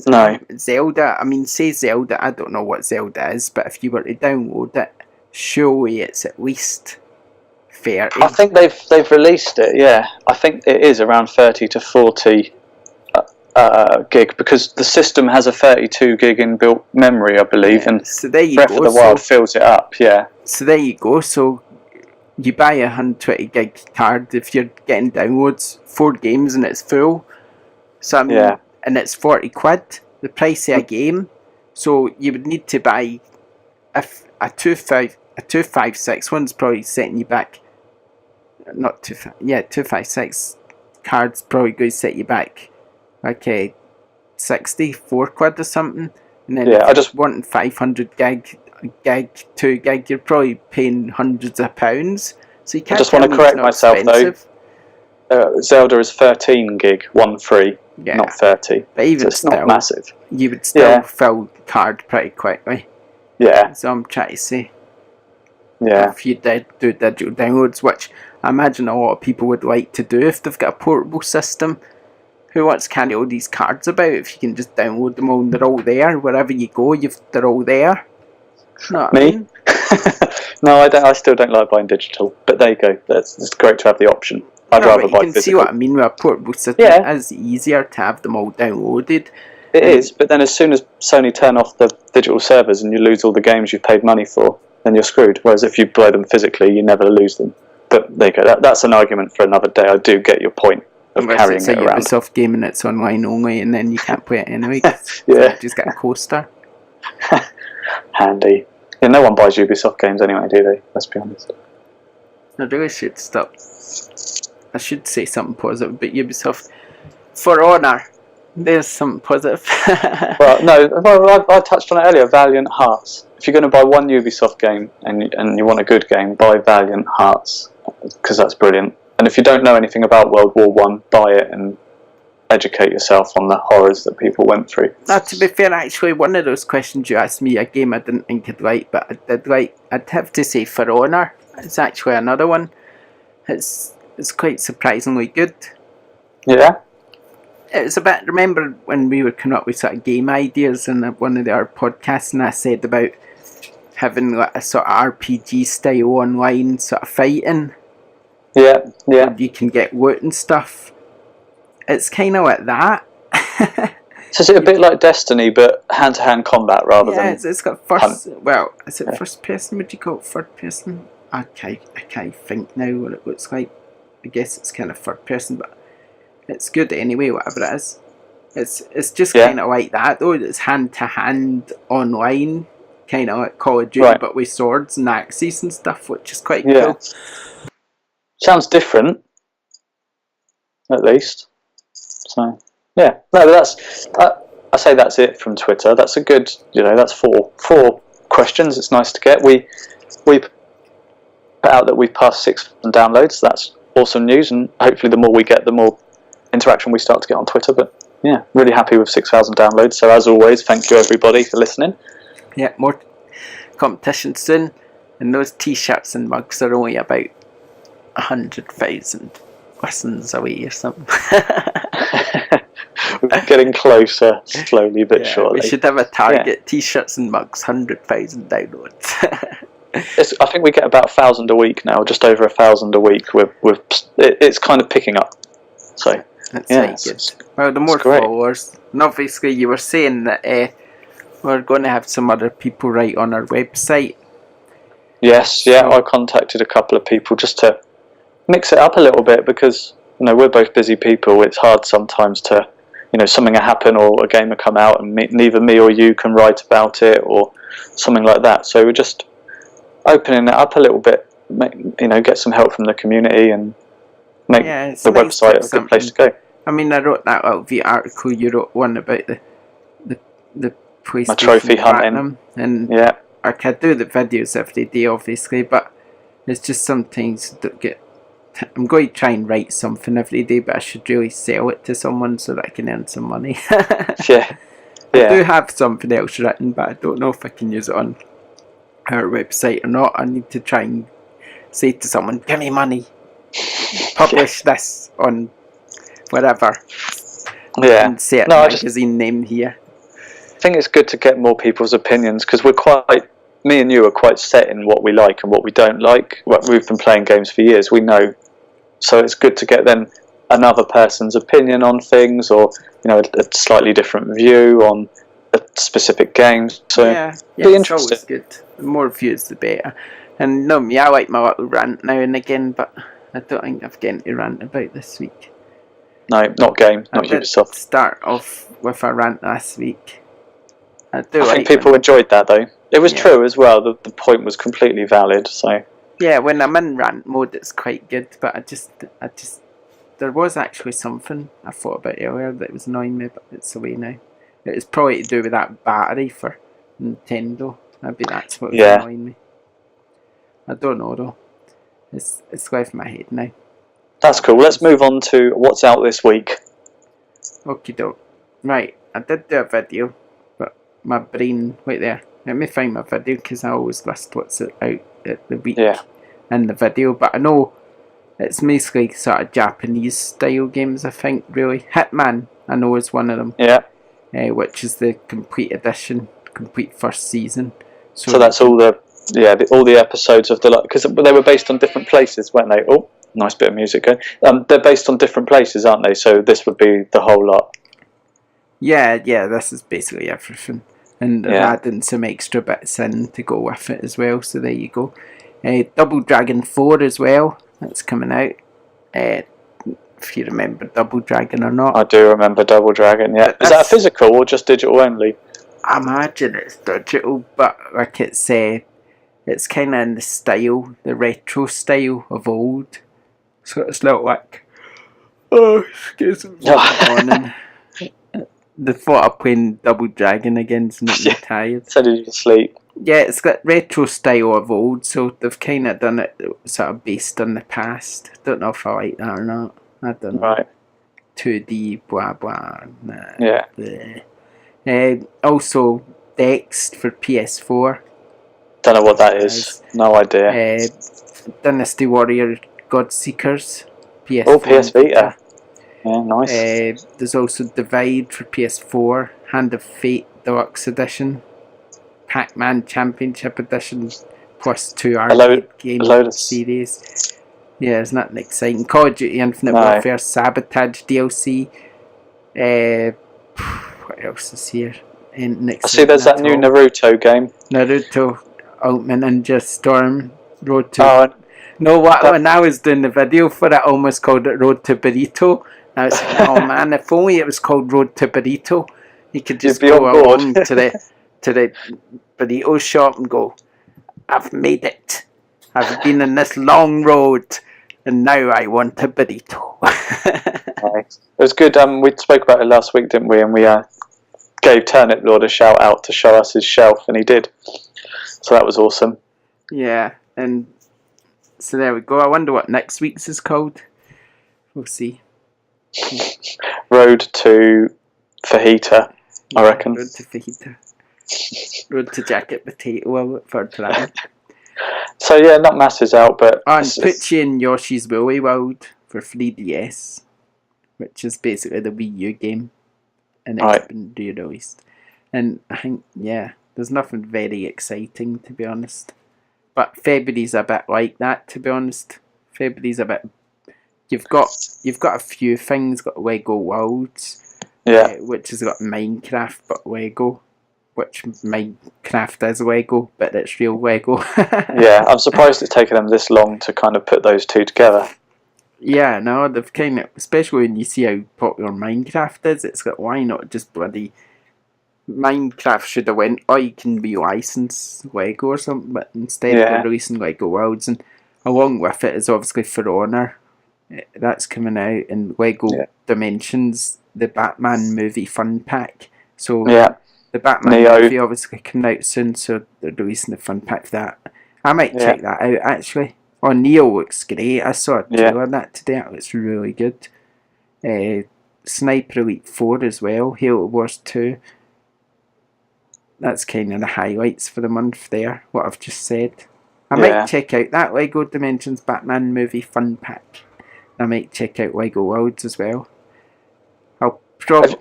Speaker 2: No.
Speaker 1: Zelda, say Zelda, I don't know what Zelda is, but if you were to download it, surely it's at least 30.
Speaker 2: I think they've released it, yeah. I think it is around 30 to 40 gig, because the system has a 32 gig inbuilt memory, I believe, and
Speaker 1: so there you
Speaker 2: Breath of the Wild fills it up, yeah.
Speaker 1: So there you go. So you buy a 120 gig card if you're getting downloads, 4 games and it's full. So and it's 40 quid, the price of a game. So you would need to buy a 256 one's probably setting you back. Not 256 cards probably going to set you back. Okay, 64 quid or something, and then
Speaker 2: I just
Speaker 1: wanting 500 gig, 2 gig, you're probably paying hundreds of pounds. So you can't.
Speaker 2: I just want to correct myself though. Zelda is 13 gig, 13, not 30.
Speaker 1: But even
Speaker 2: so it's
Speaker 1: still,
Speaker 2: not massive.
Speaker 1: You would still fill the card pretty quickly.
Speaker 2: Yeah.
Speaker 1: So I'm trying to say.
Speaker 2: Yeah.
Speaker 1: If you did do digital downloads, which I imagine a lot of people would like to do if they've got a portable system. Who wants to carry all these cards about if you can just download them all and they're all there? Wherever you go, they're all there. Know what I mean?
Speaker 2: No, I don't. I still don't like buying digital, but there you go. It's great to have the option. I'd rather buy physical. You can see
Speaker 1: what I mean with a portable system. It is easier to have them all downloaded.
Speaker 2: It is, but then as soon as Sony turn off the digital servers and you lose all the games you've paid money for, then you're screwed. Whereas if you buy them physically, you never lose them. But there you go. That's an argument for another day. I do get your point. Carrying
Speaker 1: it's a
Speaker 2: around.
Speaker 1: Ubisoft game and it's online only, and then you can't play it anyway. You just get a coaster.
Speaker 2: Handy. Yeah, no one buys Ubisoft games anyway, do they? Let's be honest.
Speaker 1: I really should stop. I should say something positive, but Ubisoft, For Honor, there's something positive.
Speaker 2: Well, no, I touched on it earlier. Valiant Hearts. If you're going to buy one Ubisoft game and you want a good game, buy Valiant Hearts, because that's brilliant. And if you don't know anything about World War One, buy it and educate yourself on the horrors that people went through.
Speaker 1: Now, to be fair, actually, one of those questions you asked me, a game I didn't think I'd like, but I did like, I'd have to say For Honor. It's actually another one. It's quite surprisingly good.
Speaker 2: Yeah?
Speaker 1: It's a bit, remember when we were coming up with sort of game ideas in one of our podcasts, and I said about having like a sort of RPG style online sort of fighting?
Speaker 2: Yeah.
Speaker 1: You can get loot and stuff. It's kind of like that.
Speaker 2: So is it a bit like Destiny, but hand-to-hand combat rather than...
Speaker 1: Yeah, it's got first... Well, is it first person? Would you call it third person? I can't think now what it looks like. I guess it's kind of third person, but it's good anyway, whatever it is. It's just kind of like that, though. It's hand-to-hand online, kind of like Call of Duty, but with swords and axes and stuff, which is quite cool.
Speaker 2: Sounds different, at least. So, yeah. No, that's... I say that's it from Twitter. That's a good... that's four questions. It's nice to get. We put out that we've passed 6,000 downloads. That's awesome news, and hopefully the more we get, the more interaction we start to get on Twitter. But yeah, really happy with 6,000 downloads. So as always, thank you everybody for listening.
Speaker 1: Yeah, more competition soon, and those t-shirts and mugs are only about 100,000 listens away or something.
Speaker 2: We're getting closer, slowly but surely.
Speaker 1: We should have a target: t-shirts and mugs, 100,000 downloads.
Speaker 2: I think we get about 1,000 a week now, just over 1,000 a week. It's kind of picking up. So
Speaker 1: that's good. Well, the more followers, and obviously you were saying that we're going to have some other people write on our website. Yes,
Speaker 2: I contacted a couple of people just to mix it up a little bit, because we're both busy people. It's hard sometimes to, something will happen or a game will come out and neither me or you can write about it or something like that. So we're just opening it up a little bit, get some help from the community and make the website a good place to go.
Speaker 1: I mean, I wrote that out the article. You wrote one about the PlayStation
Speaker 2: my trophy hunting,
Speaker 1: and I can do the videos every day, obviously, but it's just sometimes I'm going to try and write something every day, but I should really sell it to someone so that I can earn some money. I do have something else written, but I don't know if I can use it on our website or not. I need to try and say to someone, give me money, publish this on whatever, and say it magazine name here.
Speaker 2: I think it's good to get more people's opinions, because me and you are quite set in what we like and what we don't like. We've been playing games for years, we know, so it's good to get then another person's opinion on things, or a slightly different view on a specific game. So be interesting. It's always good.
Speaker 1: The more views, the better. And I like my little rant now and again, but I don't think I've got to rant about this week.
Speaker 2: No, not game, not Ubisoft.
Speaker 1: Start off with a rant last week. I
Speaker 2: think people enjoyed that though. It was true as well. The point was completely valid. So
Speaker 1: when I'm in rant mode, it's quite good. But I just, there was actually something I thought about earlier that was annoying me, but it's away now. It was probably to do with that battery for Nintendo. Maybe that's what was annoying me. I don't know though. It's left my head now.
Speaker 2: That's cool. Let's move on to what's out this week.
Speaker 1: Okie doke. Right, I did do a video, but my brain, wait there. Let me find my video, because I always list what's out at the week in the video. But I know it's mostly sort of Japanese style games, I think, really. Hitman, I know, is one of them.
Speaker 2: Yeah.
Speaker 1: Which is the complete edition, complete first season.
Speaker 2: So that's all all the episodes of because they were based on different places, weren't they? Oh, nice bit of music going. They're based on different places, aren't they? So this would be the whole lot. Yeah,
Speaker 1: this is basically everything. And they're adding some extra bits in to go with it as well, so there you go. Double Dragon 4 as well, that's coming out. If you remember Double Dragon or not.
Speaker 2: I do remember Double Dragon, yeah. Is that a physical or just digital only?
Speaker 1: I imagine it's digital, but like it's kind of in the style, the retro style of old. So it's not like, excuse me. The thought of playing Double Dragon again's not tired.
Speaker 2: Sending you to sleep.
Speaker 1: Yeah, it's got retro style of old, so they've kind of done it sort of based on the past. Don't know if I like that or not. I don't know.
Speaker 2: Right.
Speaker 1: 2D, blah blah. Nah,
Speaker 2: yeah.
Speaker 1: Also, Dex for PS4.
Speaker 2: Don't know what that is. No idea.
Speaker 1: Dynasty Warrior Godseekers. PS4.
Speaker 2: Oh, PS Vita. Yeah, nice.
Speaker 1: There's also Divide for PS4, Hand of Fate Deluxe Edition, Pac-Man Championship Edition, plus 2 arcade game series. Yeah, there's nothing exciting. Call of Duty Infinite Warfare Sabotage DLC. What else is here?
Speaker 2: I see there's that new Naruto game.
Speaker 1: Naruto Ultimate Ninja Storm Road to... when I was doing the video for it, I almost called it Road to Burrito. I was like, oh man, if only it was called Road to Burrito. You could just go along to the burrito shop and go, I've made it. I've been in this long road and now I want a burrito.
Speaker 2: Nice. It was good. We spoke about it last week, didn't we? And we gave Turnip Lord a shout out to show us his shelf, and he did. So that was awesome.
Speaker 1: Yeah, and So there we go. I wonder what next week's is called. We'll see.
Speaker 2: Road to Fajita, I reckon.
Speaker 1: Road to Fajita. Road to Jacket Potato. I'll look forward to that.
Speaker 2: So yeah, not masses out, but
Speaker 1: And Poochie and Yoshi's Woolly World for 3DS, which is basically the Wii U game, and it's been re-released. And I think, yeah, there's nothing very exciting, to be honest. But February's a bit like that, to be honest. February's a bit. You've got a few things. Got Lego Worlds, which has got Minecraft, but Lego. Which Minecraft is Lego, but it's real Lego.
Speaker 2: Yeah, I'm surprised it's taken them this long to kind of put those two together.
Speaker 1: Yeah, no, they've kind of, especially when you see how popular Minecraft is, it's like, why not just bloody Minecraft should have went, oh, you can be licensed Lego or something, but instead they're releasing Lego Worlds, and along with it is obviously For Honor. That's coming out, and Lego Dimensions, the Batman movie fun pack. So the Batman movie obviously coming out soon, so they're releasing the fun pack for that. I might check that out actually. Oh, Neo looks great. I saw a trailer of that today. It looks really good. Sniper Elite 4 as well. Halo Wars 2. That's kind of the highlights for the month there, what I've just said. I might check out that Lego Dimensions Batman movie fun pack. I might check out Lego Worlds as well. I'll probably.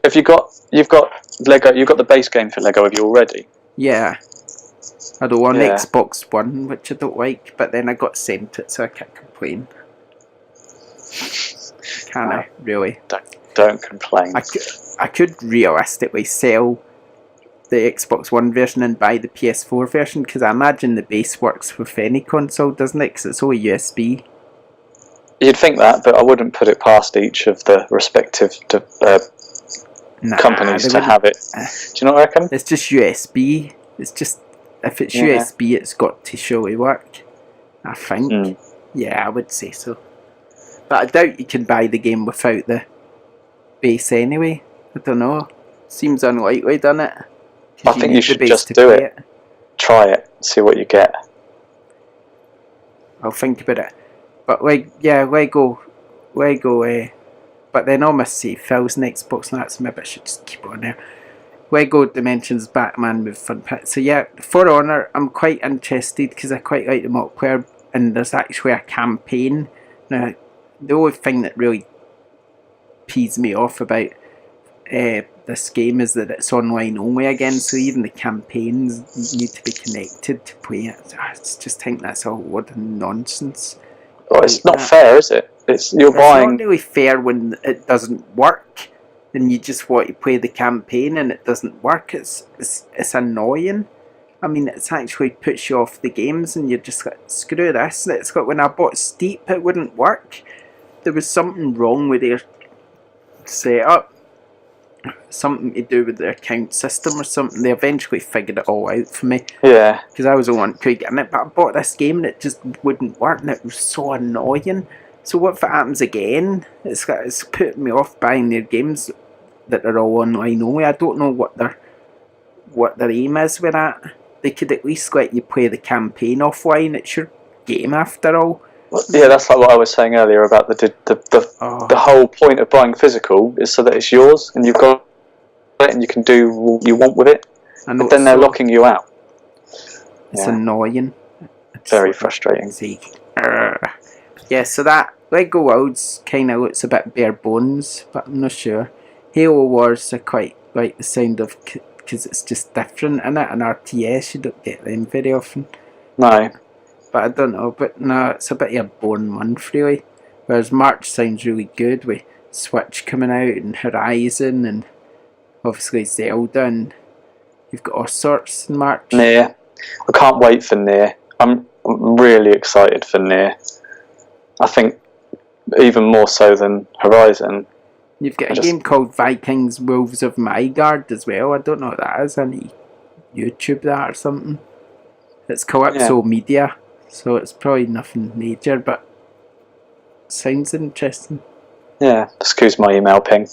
Speaker 1: You've got
Speaker 2: Lego. You've got the base game for Lego. Have you already?
Speaker 1: Yeah. I don't want Xbox One, which I don't like, but then I got sent it, so I can't complain. Can I? Really?
Speaker 2: Don't complain.
Speaker 1: I could realistically sell the Xbox One version and buy the PS4 version, because I imagine the base works with any console, doesn't it? Because it's all USB.
Speaker 2: You'd think that, but I wouldn't put it past each of the respective companies to have it. Do you not reckon?
Speaker 1: It's just USB. It's just, if it's USB, it's got to surely work. I think. Yeah, I would say so. But I doubt you can buy the game without the base anyway. I don't know. Seems unlikely, doesn't it?
Speaker 2: I think you should just do it. Try it. See what you get.
Speaker 1: I'll think about it. But Lego. But then I must say Phil's an Xbox, and that's maybe I should just keep on there. Lego Dimensions Batman with fun pack. So yeah, For Honor, I'm quite interested because I quite like the multiplayer, and there's actually a campaign. Now, the only thing that really pees me off about this game is that it's online only again, so even the campaigns need to be connected to play it. I just think that's a load of nonsense.
Speaker 2: Well, it's not fair, is it? It's buying.
Speaker 1: Not really fair when it doesn't work, and you just want to play the campaign and it doesn't work. It's annoying. I mean, it's actually puts you off the games, and you're just like, screw this. It's got, when I bought Steep, it wouldn't work. There was something wrong with their setup. Something to do with their account system or something. They eventually figured it all out for me.
Speaker 2: Yeah.
Speaker 1: Because I was the one who could get in it, but I bought this game and it just wouldn't work, and it was so annoying. So what if it happens again? It's putting me off buying their games that are all online only. I don't know what their aim is with that. They could at least let you play the campaign offline. It's your game after all.
Speaker 2: Yeah, that's like what I was saying earlier about the whole point of buying physical is so that it's yours and you've got it and you can do what you want with it. But then they're locking you out.
Speaker 1: It's annoying. It's
Speaker 2: very frustrating.
Speaker 1: Yeah, so that Lego Worlds kind of looks a bit bare bones, but I'm not sure. Halo Wars I quite like the sound of, because it's just different in it, and RTS you don't get them very often.
Speaker 2: No.
Speaker 1: But I don't know, but no, it's a bit of a boring month really. Whereas March sounds really good with Switch coming out and Horizon and obviously Zelda, and you've got all sorts in March.
Speaker 2: Nier. I can't wait for Nier. I'm really excited for Nier. I think even more so than Horizon.
Speaker 1: You've got a game called Vikings Wolves of Midgard as well. I don't know what that is. I need YouTube that or something. It's Calypso Media, so it's probably nothing major, but sounds interesting.
Speaker 2: Yeah, excuse my email ping.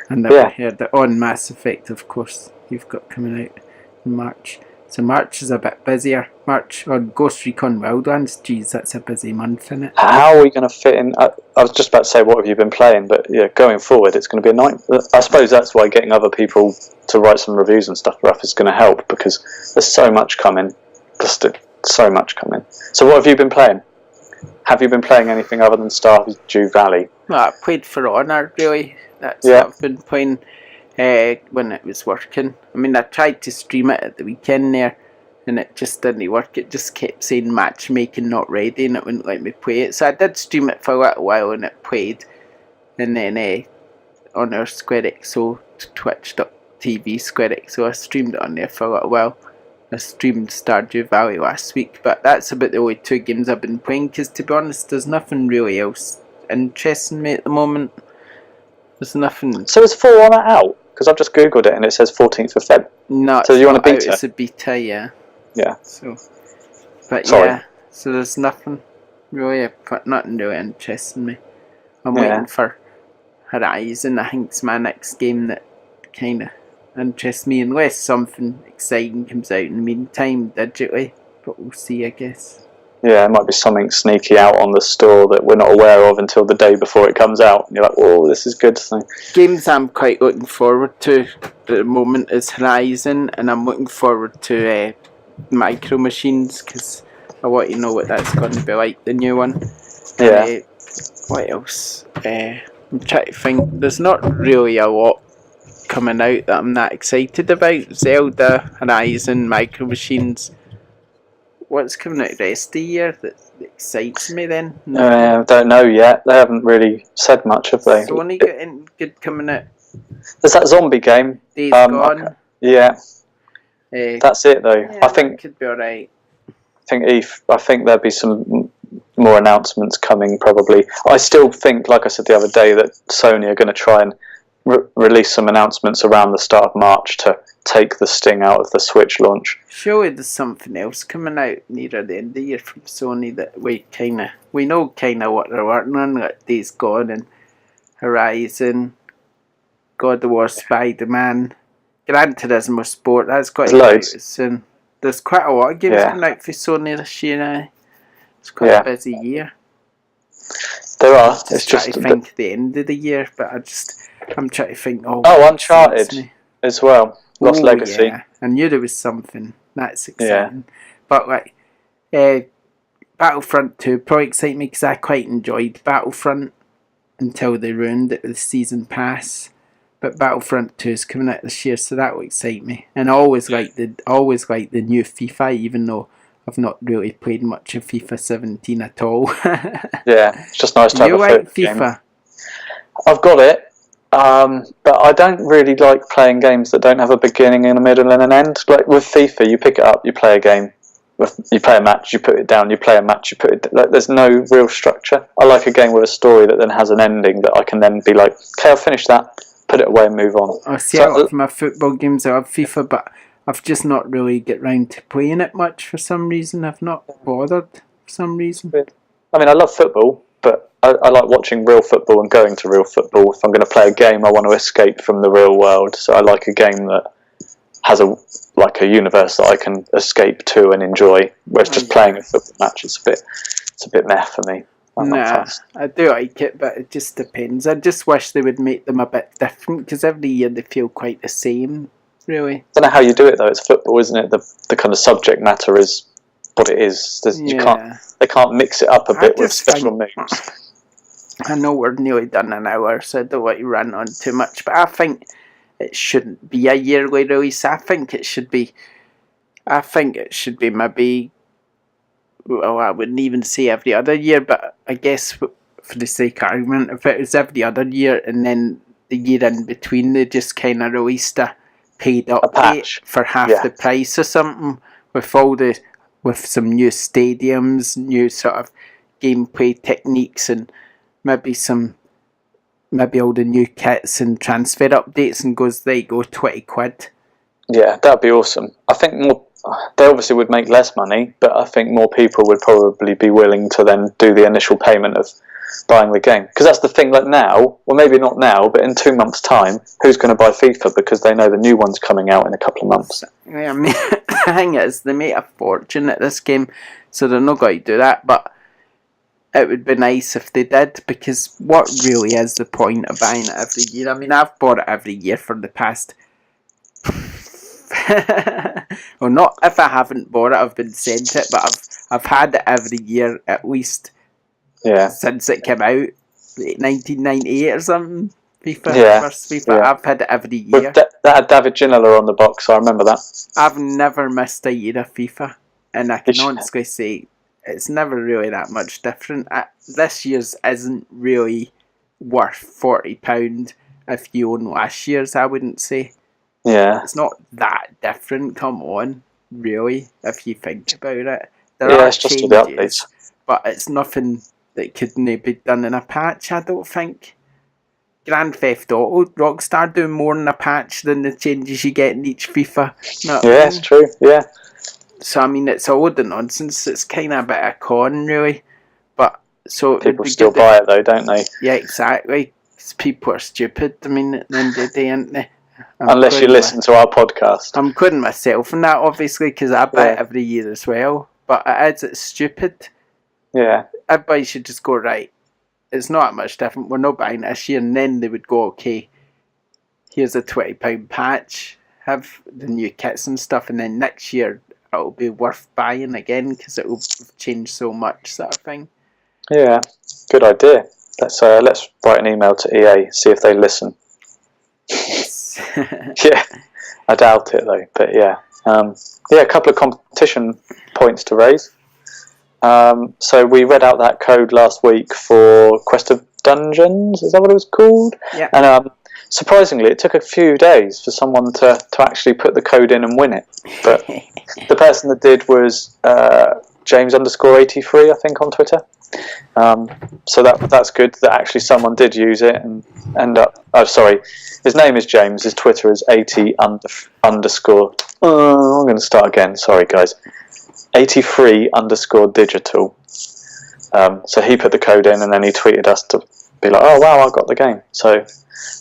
Speaker 1: And then we heard that on Mass Effect, of course, you've got coming out in March. So March is a bit busier. March on Ghost Recon Wildlands, geez, that's a busy month, isn't it?
Speaker 2: How are we going to fit in? I was just about to say, what have you been playing? But yeah, going forward, it's going to be a night. I suppose that's why getting other people to write some reviews and stuff for us is going to help, because there's so much coming. Just so much coming. So what have you been playing? Have you been playing anything other than Stardew Valley?
Speaker 1: Well, I played For Honor, really. That's
Speaker 2: Yeah.
Speaker 1: what I've been playing when it was working. I mean, I tried to stream it at the weekend there, and it just didn't work. It just kept saying matchmaking not ready, and it wouldn't let me play it. So I did stream it for a little while, and it played. And then on our SquareXO, Twitch.tv SquareXO, I streamed it on there for a little while. I streamed Stardew Valley last week, but that's about the only 2 games I've been playing, because to be honest, there's nothing really else interesting me at the moment. There's nothing.
Speaker 2: So is For Honor out? Because I've just googled it and it says 14th of Feb.
Speaker 1: No,
Speaker 2: so you want a
Speaker 1: beta?
Speaker 2: beta?
Speaker 1: It's a beta, yeah.
Speaker 2: Yeah.
Speaker 1: So, but
Speaker 2: Sorry.
Speaker 1: yeah, so there's nothing really, nothing really interesting me. I'm waiting for Horizon. I think it's my next game that kind of interests me, unless something exciting comes out in the meantime digitally. But we'll see, I guess.
Speaker 2: Yeah, it might be something sneaky out on the store that we're not aware of until the day before it comes out. And you're like, whoa, this is good. So,
Speaker 1: games I'm quite looking forward to at the moment is Horizon, and I'm looking forward to Micro Machines, because I want to know what that's going to be like, the new one.
Speaker 2: yeah.
Speaker 1: What else? I'm trying to think. There's not really a lot coming out that I'm that excited about. Zelda, Horizon, Micro Machines. What's coming out the rest of the year that excites me then?
Speaker 2: I don't know yet. They haven't really said much, have they?
Speaker 1: Sony got anything good coming out?
Speaker 2: There's that zombie game.
Speaker 1: Days Gone.
Speaker 2: Yeah. That's it though.
Speaker 1: Yeah,
Speaker 2: I think
Speaker 1: that could be alright.
Speaker 2: I think there'll be some more announcements coming probably. I still think, like I said the other day, that Sony are going to try and release some announcements around the start of March to take the sting out of the Switch launch.
Speaker 1: Surely there's something else coming out near the end of the year from Sony that we know what they're working on, like Days Gone and Horizon, God of War, Spider-Man, Gran Turismo Sport. That's quite
Speaker 2: loads.
Speaker 1: soon. There's quite a lot of games coming out for Sony this year now. It's quite a busy year.
Speaker 2: There are.
Speaker 1: It's just to think the end of the year, but I'm trying to think.
Speaker 2: Uncharted as well. Lost Legacy.
Speaker 1: Yeah. I knew there was something. That's exciting. Yeah. But like, Battlefront 2 probably excited me because I quite enjoyed Battlefront until they ruined it with the season pass. But Battlefront 2 is coming out this year, so that will excite me. And I always like the new FIFA, even though I've not really played much of FIFA 17 at all.
Speaker 2: Yeah, it's just nice to have a
Speaker 1: FIFA game.
Speaker 2: I've got it, but I don't really like playing games that don't have a beginning and a middle and an end. Like with FIFA, you pick it up, you play a game, you play a match, you put it down, you play a match, you put it. Like, there's no real structure. I like a game with a story that then has an ending that I can then be like, okay, I'll finish that, put it away and move on.
Speaker 1: I see a lot of my football games. I have FIFA, but I've just not really get round to playing it much for some reason. I've not bothered for some reason.
Speaker 2: I mean, I love football, but I like watching real football and going to real football. If I'm going to play a game, I want to escape from the real world. So I like a game that has a universe that I can escape to and enjoy. Whereas just playing a football match is a bit meh for me.
Speaker 1: I do like it, but it just depends. I just wish they would make them a bit different, because every year they feel quite the same, really.
Speaker 2: I don't know how you do it though. It's football, isn't it? The kind of subject matter is what it is. They can't mix it up a bit with special moves.
Speaker 1: I know we're nearly done an hour, so I don't want to run on too much, but I think it shouldn't be a yearly release. I think it should be maybe, well, I wouldn't even say every other year, but I guess for the sake of argument, if it was every other year and then the year in between they just kind of released a paid update for half the price or something, with some new stadiums, new sort of gameplay techniques, and maybe all the new kits and transfer updates, and goes, there you go, 20 quid.
Speaker 2: Yeah, that'd be awesome. I think they obviously would make less money, but I think more people would probably be willing to then do the initial payment of buying the game. Because that's the thing, like now, well maybe not now, but in 2 months' time, who's going to buy FIFA because they know the new one's coming out in a couple of months?
Speaker 1: Yeah, I mean, the thing is, they make a fortune at this game, so they're not going to do that, but it would be nice if they did, because what really is the point of buying it every year? I mean, I've bought it every year for the past... well, not if I haven't bought it, I've been sent it, but I've had it every year at least since it came out, 1998 or something. FIFA, first FIFA. I've had it every year.
Speaker 2: That had David Ginola on the box, I remember that.
Speaker 1: I've never missed a year of FIFA, and I can honestly say it's never really that much different. This year's isn't really worth £40 if you own last year's, I wouldn't say.
Speaker 2: Yeah.
Speaker 1: It's not that different, come on, really, if you think about it. There are
Speaker 2: it's just
Speaker 1: changes,
Speaker 2: the updates.
Speaker 1: but it's nothing that couldn't be done in a patch, I don't think. Grand Theft Auto, Rockstar doing more in a patch than the changes you get in each FIFA.
Speaker 2: It's true, yeah.
Speaker 1: So, I mean, it's a load of nonsense. It's kind of a bit of con, really. But, so...
Speaker 2: People still buy it, though, don't they?
Speaker 1: Yeah, exactly. People are stupid, I mean, at the end of the day, aren't they?
Speaker 2: Unless you listen to our podcast.
Speaker 1: I'm including myself in that, obviously, because I buy it every year as well. But it's stupid.
Speaker 2: Yeah.
Speaker 1: Everybody should just go, right, it's not that much different. We're not buying it this year. And then they would go, okay, here's a £20 patch. Have the new kits and stuff. And then next year, it'll be worth buying again because it will change so much, sort of thing.
Speaker 2: Yeah, good idea. Let's write an email to EA, see if they listen.
Speaker 1: Yes.
Speaker 2: Yeah, I doubt it though, but yeah. A couple of competition points to raise. So we read out that code last week for Quest of Dungeons, is that what it was called?
Speaker 1: Yeah.
Speaker 2: And surprisingly, it took a few days for someone to actually put the code in and win it. But the person that did was James_83, I think, on Twitter. So that's good that actually someone did use it and end up... Oh, sorry. His name is James. His Twitter is 80 underscore... I'm going to start again. Sorry, guys. 83_digital. So he put the code in and then he tweeted us to be like, oh, wow, I got the game. So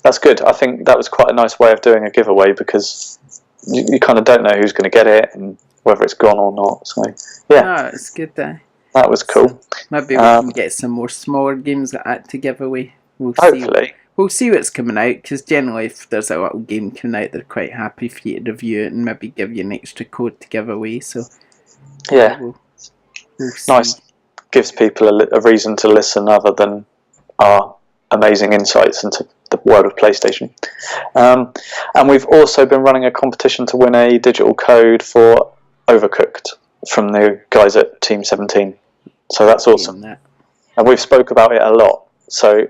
Speaker 2: that's good. I think that was quite a nice way of doing a giveaway because you kind of don't know who's going to get it and whether it's gone or not. So, yeah.
Speaker 1: Oh, it's good there.
Speaker 2: That was cool.
Speaker 1: So maybe we can get some more smaller games like that to give away.
Speaker 2: Hopefully.
Speaker 1: We'll see what's coming out, because generally if there's a little game coming out, they're quite happy for you to review it and maybe give you an extra code to give away. So
Speaker 2: yeah,
Speaker 1: we'll
Speaker 2: nice. Gives people a reason to listen other than our amazing insights into the world of PlayStation. And we've also been running a competition to win a digital code for Overcooked from the guys at Team 17. So that's awesome. And we've spoke about it a lot. So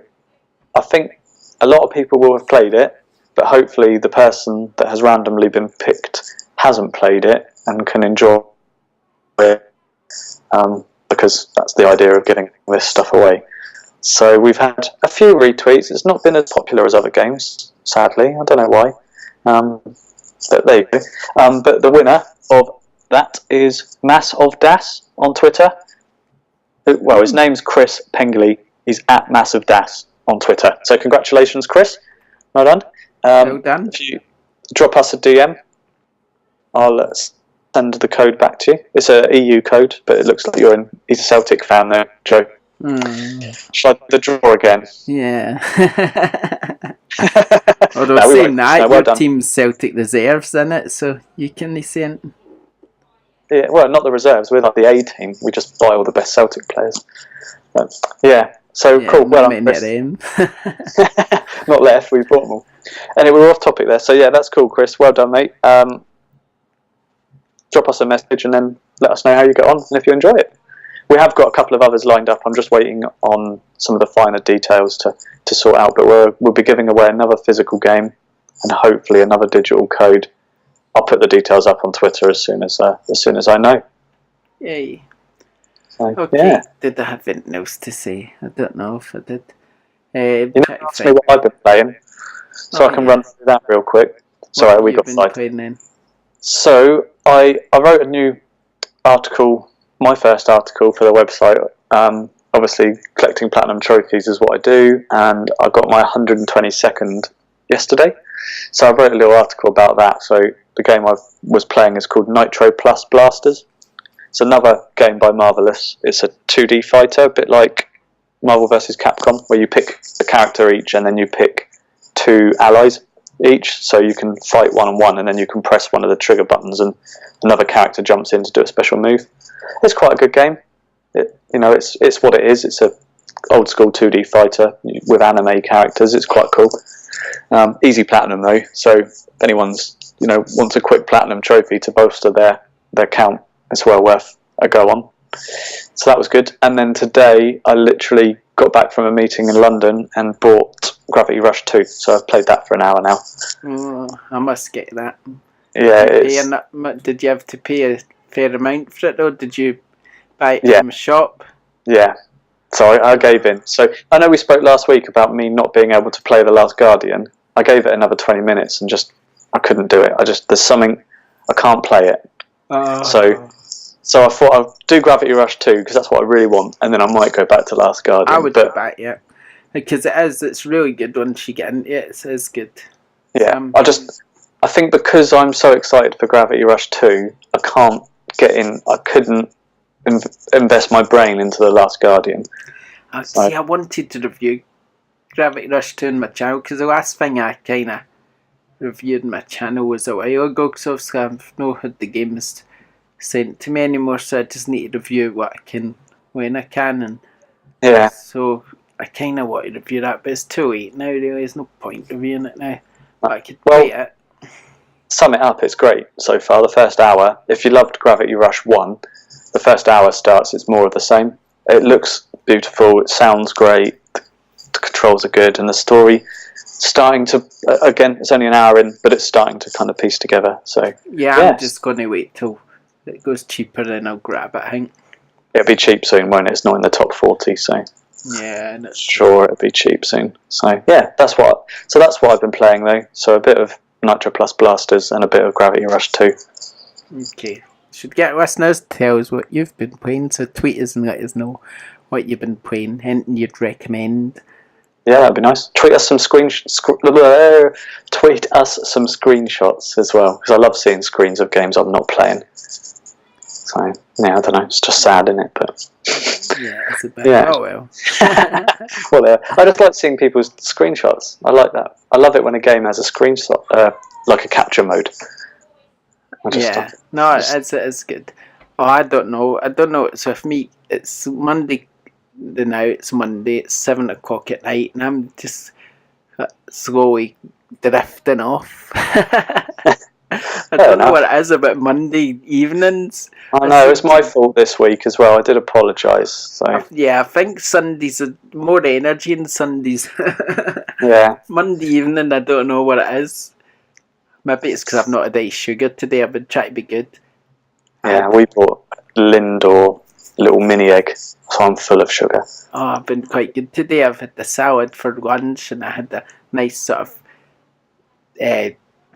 Speaker 2: I think a lot of people will have played it, but hopefully the person that has randomly been picked hasn't played it and can enjoy it, because that's the idea of giving this stuff away. So we've had a few retweets. It's not been as popular as other games, sadly. I don't know why. But there you go. But the winner of that is Mass of Das on Twitter. Well, his name's Chris Pengley. He's at Massive Das on Twitter. So congratulations, Chris. Well done.
Speaker 1: Well done.
Speaker 2: If you drop us a DM, I'll send the code back to you. It's a EU code, but it looks like he's a Celtic fan there, Joe. Shall I do the draw again?
Speaker 1: Yeah. Although saying that, your team's Celtic reserves in it, so you can say it.
Speaker 2: Yeah, well, not the reserves. We're like the A team. We just buy all the best Celtic players. But, yeah, so yeah, cool. Well, not left. We bought them all. Anyway, we're off topic there. So yeah, that's cool, Chris. Well done, mate. Drop us a message and then let us know how you get on and if you enjoy it. We have got a couple of others lined up. I'm just waiting on some of the finer details to sort out. But we'll be giving away another physical game and hopefully another digital code. I'll put the details up on Twitter as soon as I know.
Speaker 1: Yay.
Speaker 2: So,
Speaker 1: okay.
Speaker 2: Yeah.
Speaker 1: Did I have anything else to say? I don't know if I did.
Speaker 2: Ask me what I've been playing, so I can run through that real quick. Sorry, we got sidetracked. So I wrote a new article, my first article for the website. I obviously collecting platinum trophies is what I do, and I got my 122nd yesterday. So I wrote a little article about that. So the game I was playing is called Nitro Plus Blasters. It's another game by Marvelous. It's a 2D fighter, a bit like Marvel vs. Capcom, where you pick a character each and then you pick 2 allies each, so you can fight one-on-one, and then you can press one of the trigger buttons and another character jumps in to do a special move. It's quite a good game. It's what it is. It's a old school 2D fighter with anime characters. It's quite cool. Easy platinum though, so if anyone's wants a quick platinum trophy to bolster their count, it's well worth a go on. So that was good. And then today I literally got back from a meeting in London and bought Gravity Rush 2, so I've played that for an hour now.
Speaker 1: Oh, I must get that.
Speaker 2: Yeah,
Speaker 1: did you have to pay a fair amount for it, or did you buy it from a shop?
Speaker 2: Yeah, so I gave in. So I know we spoke last week about me not being able to play The Last Guardian. I gave it another 20 minutes and I couldn't do it. There's something, I can't play it. So I thought I'd do Gravity Rush 2 because that's what I really want, and then I might go back to Last Guardian.
Speaker 1: I would go back, yeah, because it's really good once you get in. Yeah, it is good.
Speaker 2: Yeah, I think because I'm so excited for Gravity Rush 2, I can't get in. I couldn't invest my brain into The Last Guardian.
Speaker 1: I wanted to review Gravity Rush 2 on my channel, because the last thing I kind of reviewed on my channel was a while ago, because obviously I've not had the games sent to me anymore, so I just need to review what I can when I can, and
Speaker 2: yeah,
Speaker 1: so I kind of want to review that, but it's too late now. Really, there's no point reviewing it now. But I could wait it.
Speaker 2: Sum it up, it's great so far. The first hour, if you loved Gravity Rush 1, the first hour starts, it's more of the same. It looks beautiful, it sounds great, the controls are good, and the story starting to, again, it's only an hour in, but it's starting to kind of piece together. So
Speaker 1: yeah, I'm just going to wait till it goes cheaper, then I'll grab it, I think.
Speaker 2: It'll be cheap soon, won't it? It's not in the top 40, so
Speaker 1: yeah,
Speaker 2: sure it'll be cheap soon. So yeah, that's what I've been playing though. So a bit of Nitro Plus Blasters and a bit of Gravity Rush 2.
Speaker 1: Okay, should get listeners to tell us what you've been playing, so tweet us and let us know what you've been playing, anything you'd recommend.
Speaker 2: Yeah, that'd be nice. Tweet us some screenshots as well, because I love seeing screens of games I'm not playing. So yeah, I don't know. It's just sad, isn't it? But
Speaker 1: yeah, it's a bit. Yeah. Oh well.
Speaker 2: Well, yeah. I just like seeing people's screenshots. I like that. I love it when a game has a screenshot, like a capture mode.
Speaker 1: It's good. Oh, I don't know. So for me, it's Monday. Now it's Monday. It's 7 o'clock at night, and I'm just slowly drifting off. I don't know what it is about Monday evenings.
Speaker 2: I know, it's my fault this week as well. I did apologise. So
Speaker 1: yeah, I think Sundays are more energy than Sundays.
Speaker 2: Yeah.
Speaker 1: Monday evening, I don't know what it is. Maybe it's because I've not had any sugar today. I've been trying to be good.
Speaker 2: Yeah, we bought Lindor little mini egg, so I'm full of sugar.
Speaker 1: Oh, I've been quite good today. I've had the salad for lunch, and I had a nice sort of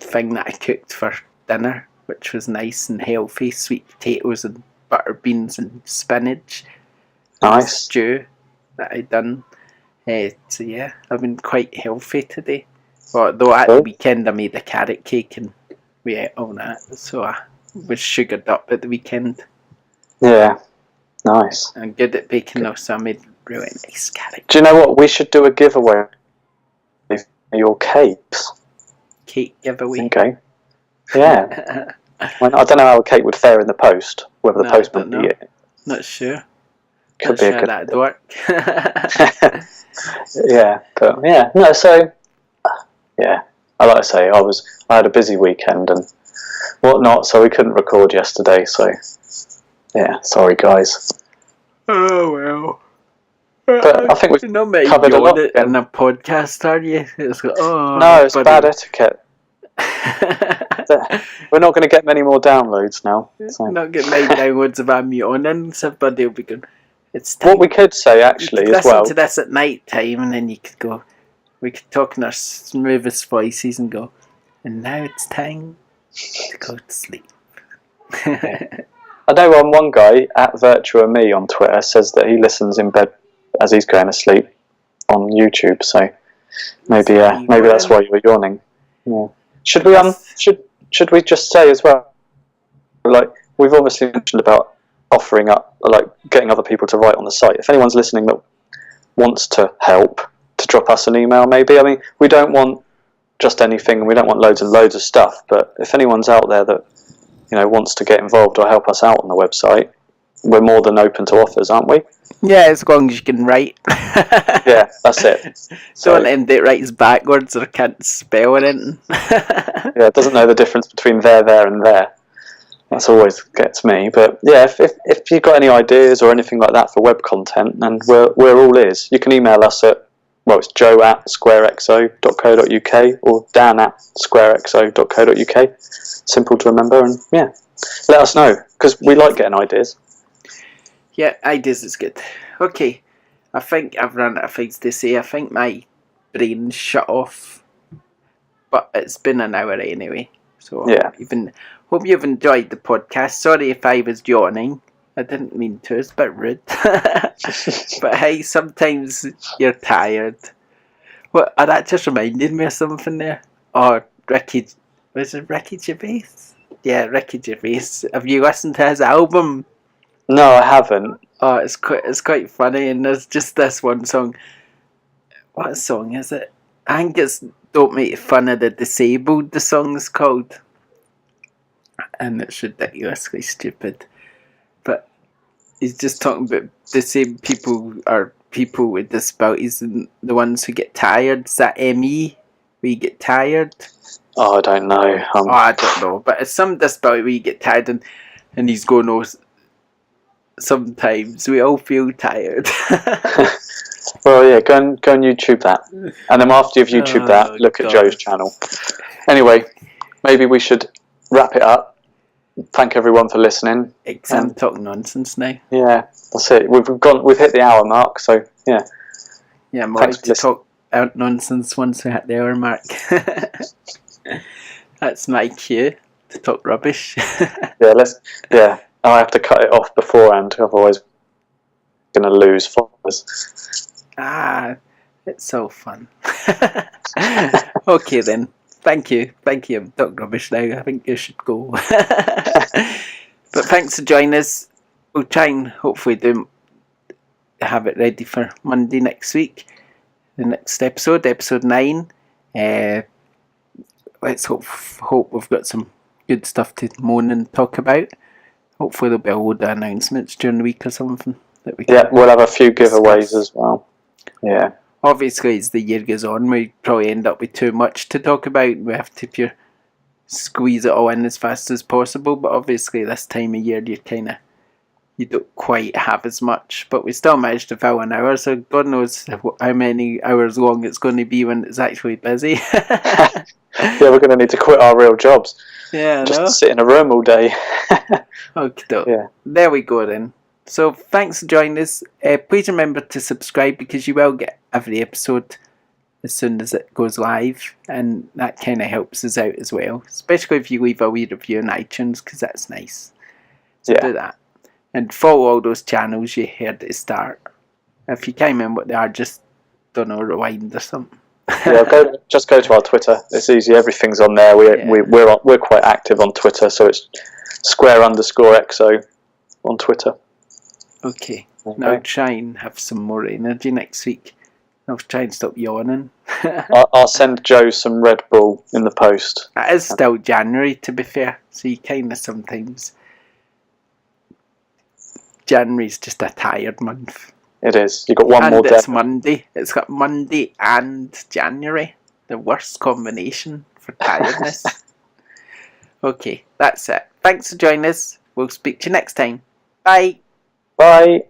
Speaker 1: thing that I cooked for dinner, which was nice and healthy. Sweet potatoes and butter beans and spinach.
Speaker 2: Nice.
Speaker 1: Stew that I done. So yeah, I've been quite healthy today. Although at the weekend I made a carrot cake and we ate all that, so I was sugared up at the weekend.
Speaker 2: Yeah, nice.
Speaker 1: I'm good at baking though, so I made really nice carrot cake.
Speaker 2: Do you know what? We should do a giveaway of your cakes.
Speaker 1: Cake giveaway.
Speaker 2: Okay. Yeah. I don't know how a cake would fare in the post, whether the postman would eat it.
Speaker 1: Not sure.
Speaker 2: Could be
Speaker 1: sure that'd work.
Speaker 2: Yeah, but yeah, no. So yeah, I like to say I had a busy weekend and whatnot, so we couldn't record yesterday. So yeah, sorry guys.
Speaker 1: Oh well.
Speaker 2: But I think we've covered a lot
Speaker 1: in a podcast, are you? It's like,
Speaker 2: no, it's bad etiquette. We're not going to get many more downloads now. So.
Speaker 1: Not get many downloads of I'm yawning, so everybody will be good. It's time.
Speaker 2: What we could say actually as well.
Speaker 1: Listen to this at night time, and then you could go. We could talk in our smoothest voices and go. And now it's time to go to sleep.
Speaker 2: I know one guy at Virtua Me on Twitter says that he listens in bed as he's going to sleep on YouTube. So maybe that's why you were yawning. Yeah. Should we should we just say as well, like we've obviously mentioned about offering up, like getting other people to write on the site. If anyone's listening that wants to help, to drop us an email maybe. I mean, we don't want just anything, we don't want loads and loads of stuff, but if anyone's out there that, you know, wants to get involved or help us out on the website, we're more than open to offers, aren't we?
Speaker 1: Yeah, as long as you can write.
Speaker 2: Yeah, that's it. So,
Speaker 1: don't end it writes backwards or can't spell anything.
Speaker 2: Yeah, it doesn't know the difference between there, and there. That's always gets me. But yeah, if you've got any ideas or anything like that for web content, then we're all ears. You can email us at, well, it's joe@squarexo.co.uk or dan@squarexo.co.uk. Simple to remember, and yeah, let us know, because we like getting ideas.
Speaker 1: Yeah, ideas is good. Okay, I think I've run out of things to say. I think my brain shut off, but it's been an hour anyway. So
Speaker 2: yeah,
Speaker 1: hope you've enjoyed the podcast. Sorry if I was yawning. I didn't mean to. It's a bit rude. But hey, sometimes you're tired. What? Oh, that just reminded me of something there. Oh, was it Ricky Gervais? Yeah, Ricky Gervais. Have you listened to his album?
Speaker 2: No, I haven't.
Speaker 1: Oh, it's quite funny, and there's just this one song. What song is it? I think it's "Don't Make Fun of the Disabled." The song's called, and it's ridiculously stupid. But he's just talking about disabled people or people with disabilities and the ones who get tired. Is that ME? Where you get tired?
Speaker 2: Oh, I don't know.
Speaker 1: I don't know, but it's some disability where you get tired, and he's going, "Oh, sometimes we all feel tired."
Speaker 2: Well, yeah, go and YouTube that, and then after you've YouTubed that, look at Joe's channel. Anyway, maybe we should wrap it up. Thank everyone for listening.
Speaker 1: I'm talking nonsense now.
Speaker 2: Yeah, that's it. We've hit the hour mark, so yeah.
Speaker 1: Yeah, I'm allowed to talk out nonsense once we hit the hour mark. That's my cue to talk rubbish.
Speaker 2: Yeah, I have to cut it off beforehand, otherwise I'm going to lose followers.
Speaker 1: It's so fun. Okay then. Thank you. I'm talking rubbish now. I think you should go. But thanks for joining us. We'll try and hopefully have it ready for Monday next week. The next episode 9. Let's hope we've got some good stuff to moan and talk about. Hopefully there'll be a load of announcements during the week or something that we can. Yeah,
Speaker 2: we'll have a few giveaways as well. Yeah.
Speaker 1: Obviously, as the year goes on, we probably end up with too much to talk about. We have to squeeze it all in as fast as possible. But obviously, this time of year, you don't quite have as much. But we still managed to fill an hour, so God knows how many hours long it's going to be when it's actually busy.
Speaker 2: Yeah, we're going to need to quit our real jobs.
Speaker 1: Yeah,
Speaker 2: just sit in a room all day.
Speaker 1: Okay,
Speaker 2: yeah.
Speaker 1: There we go then. So thanks for joining us. Please remember to subscribe, because you will get every episode as soon as it goes live, and that kind of helps us out as well, especially if you leave a wee review on iTunes, because that's nice. So do that, and follow all those channels you heard at the start. If you can't remember what they are, just rewind or something.
Speaker 2: Yeah, just go to our Twitter. It's easy. Everything's on there. We're quite active on Twitter, so it's _XO on Twitter.
Speaker 1: Okay. Now I'll try and have some more energy next week. I'll try and stop yawning.
Speaker 2: I'll send Joe some Red Bull in the post.
Speaker 1: It is still January, to be fair, so you kind of sometimes. January's just a tired month.
Speaker 2: It is. You've got one more day.
Speaker 1: And it's Monday. It's got Monday and January. The worst combination for tiredness. Okay, that's it. Thanks for joining us. We'll speak to you next time. Bye.
Speaker 2: Bye.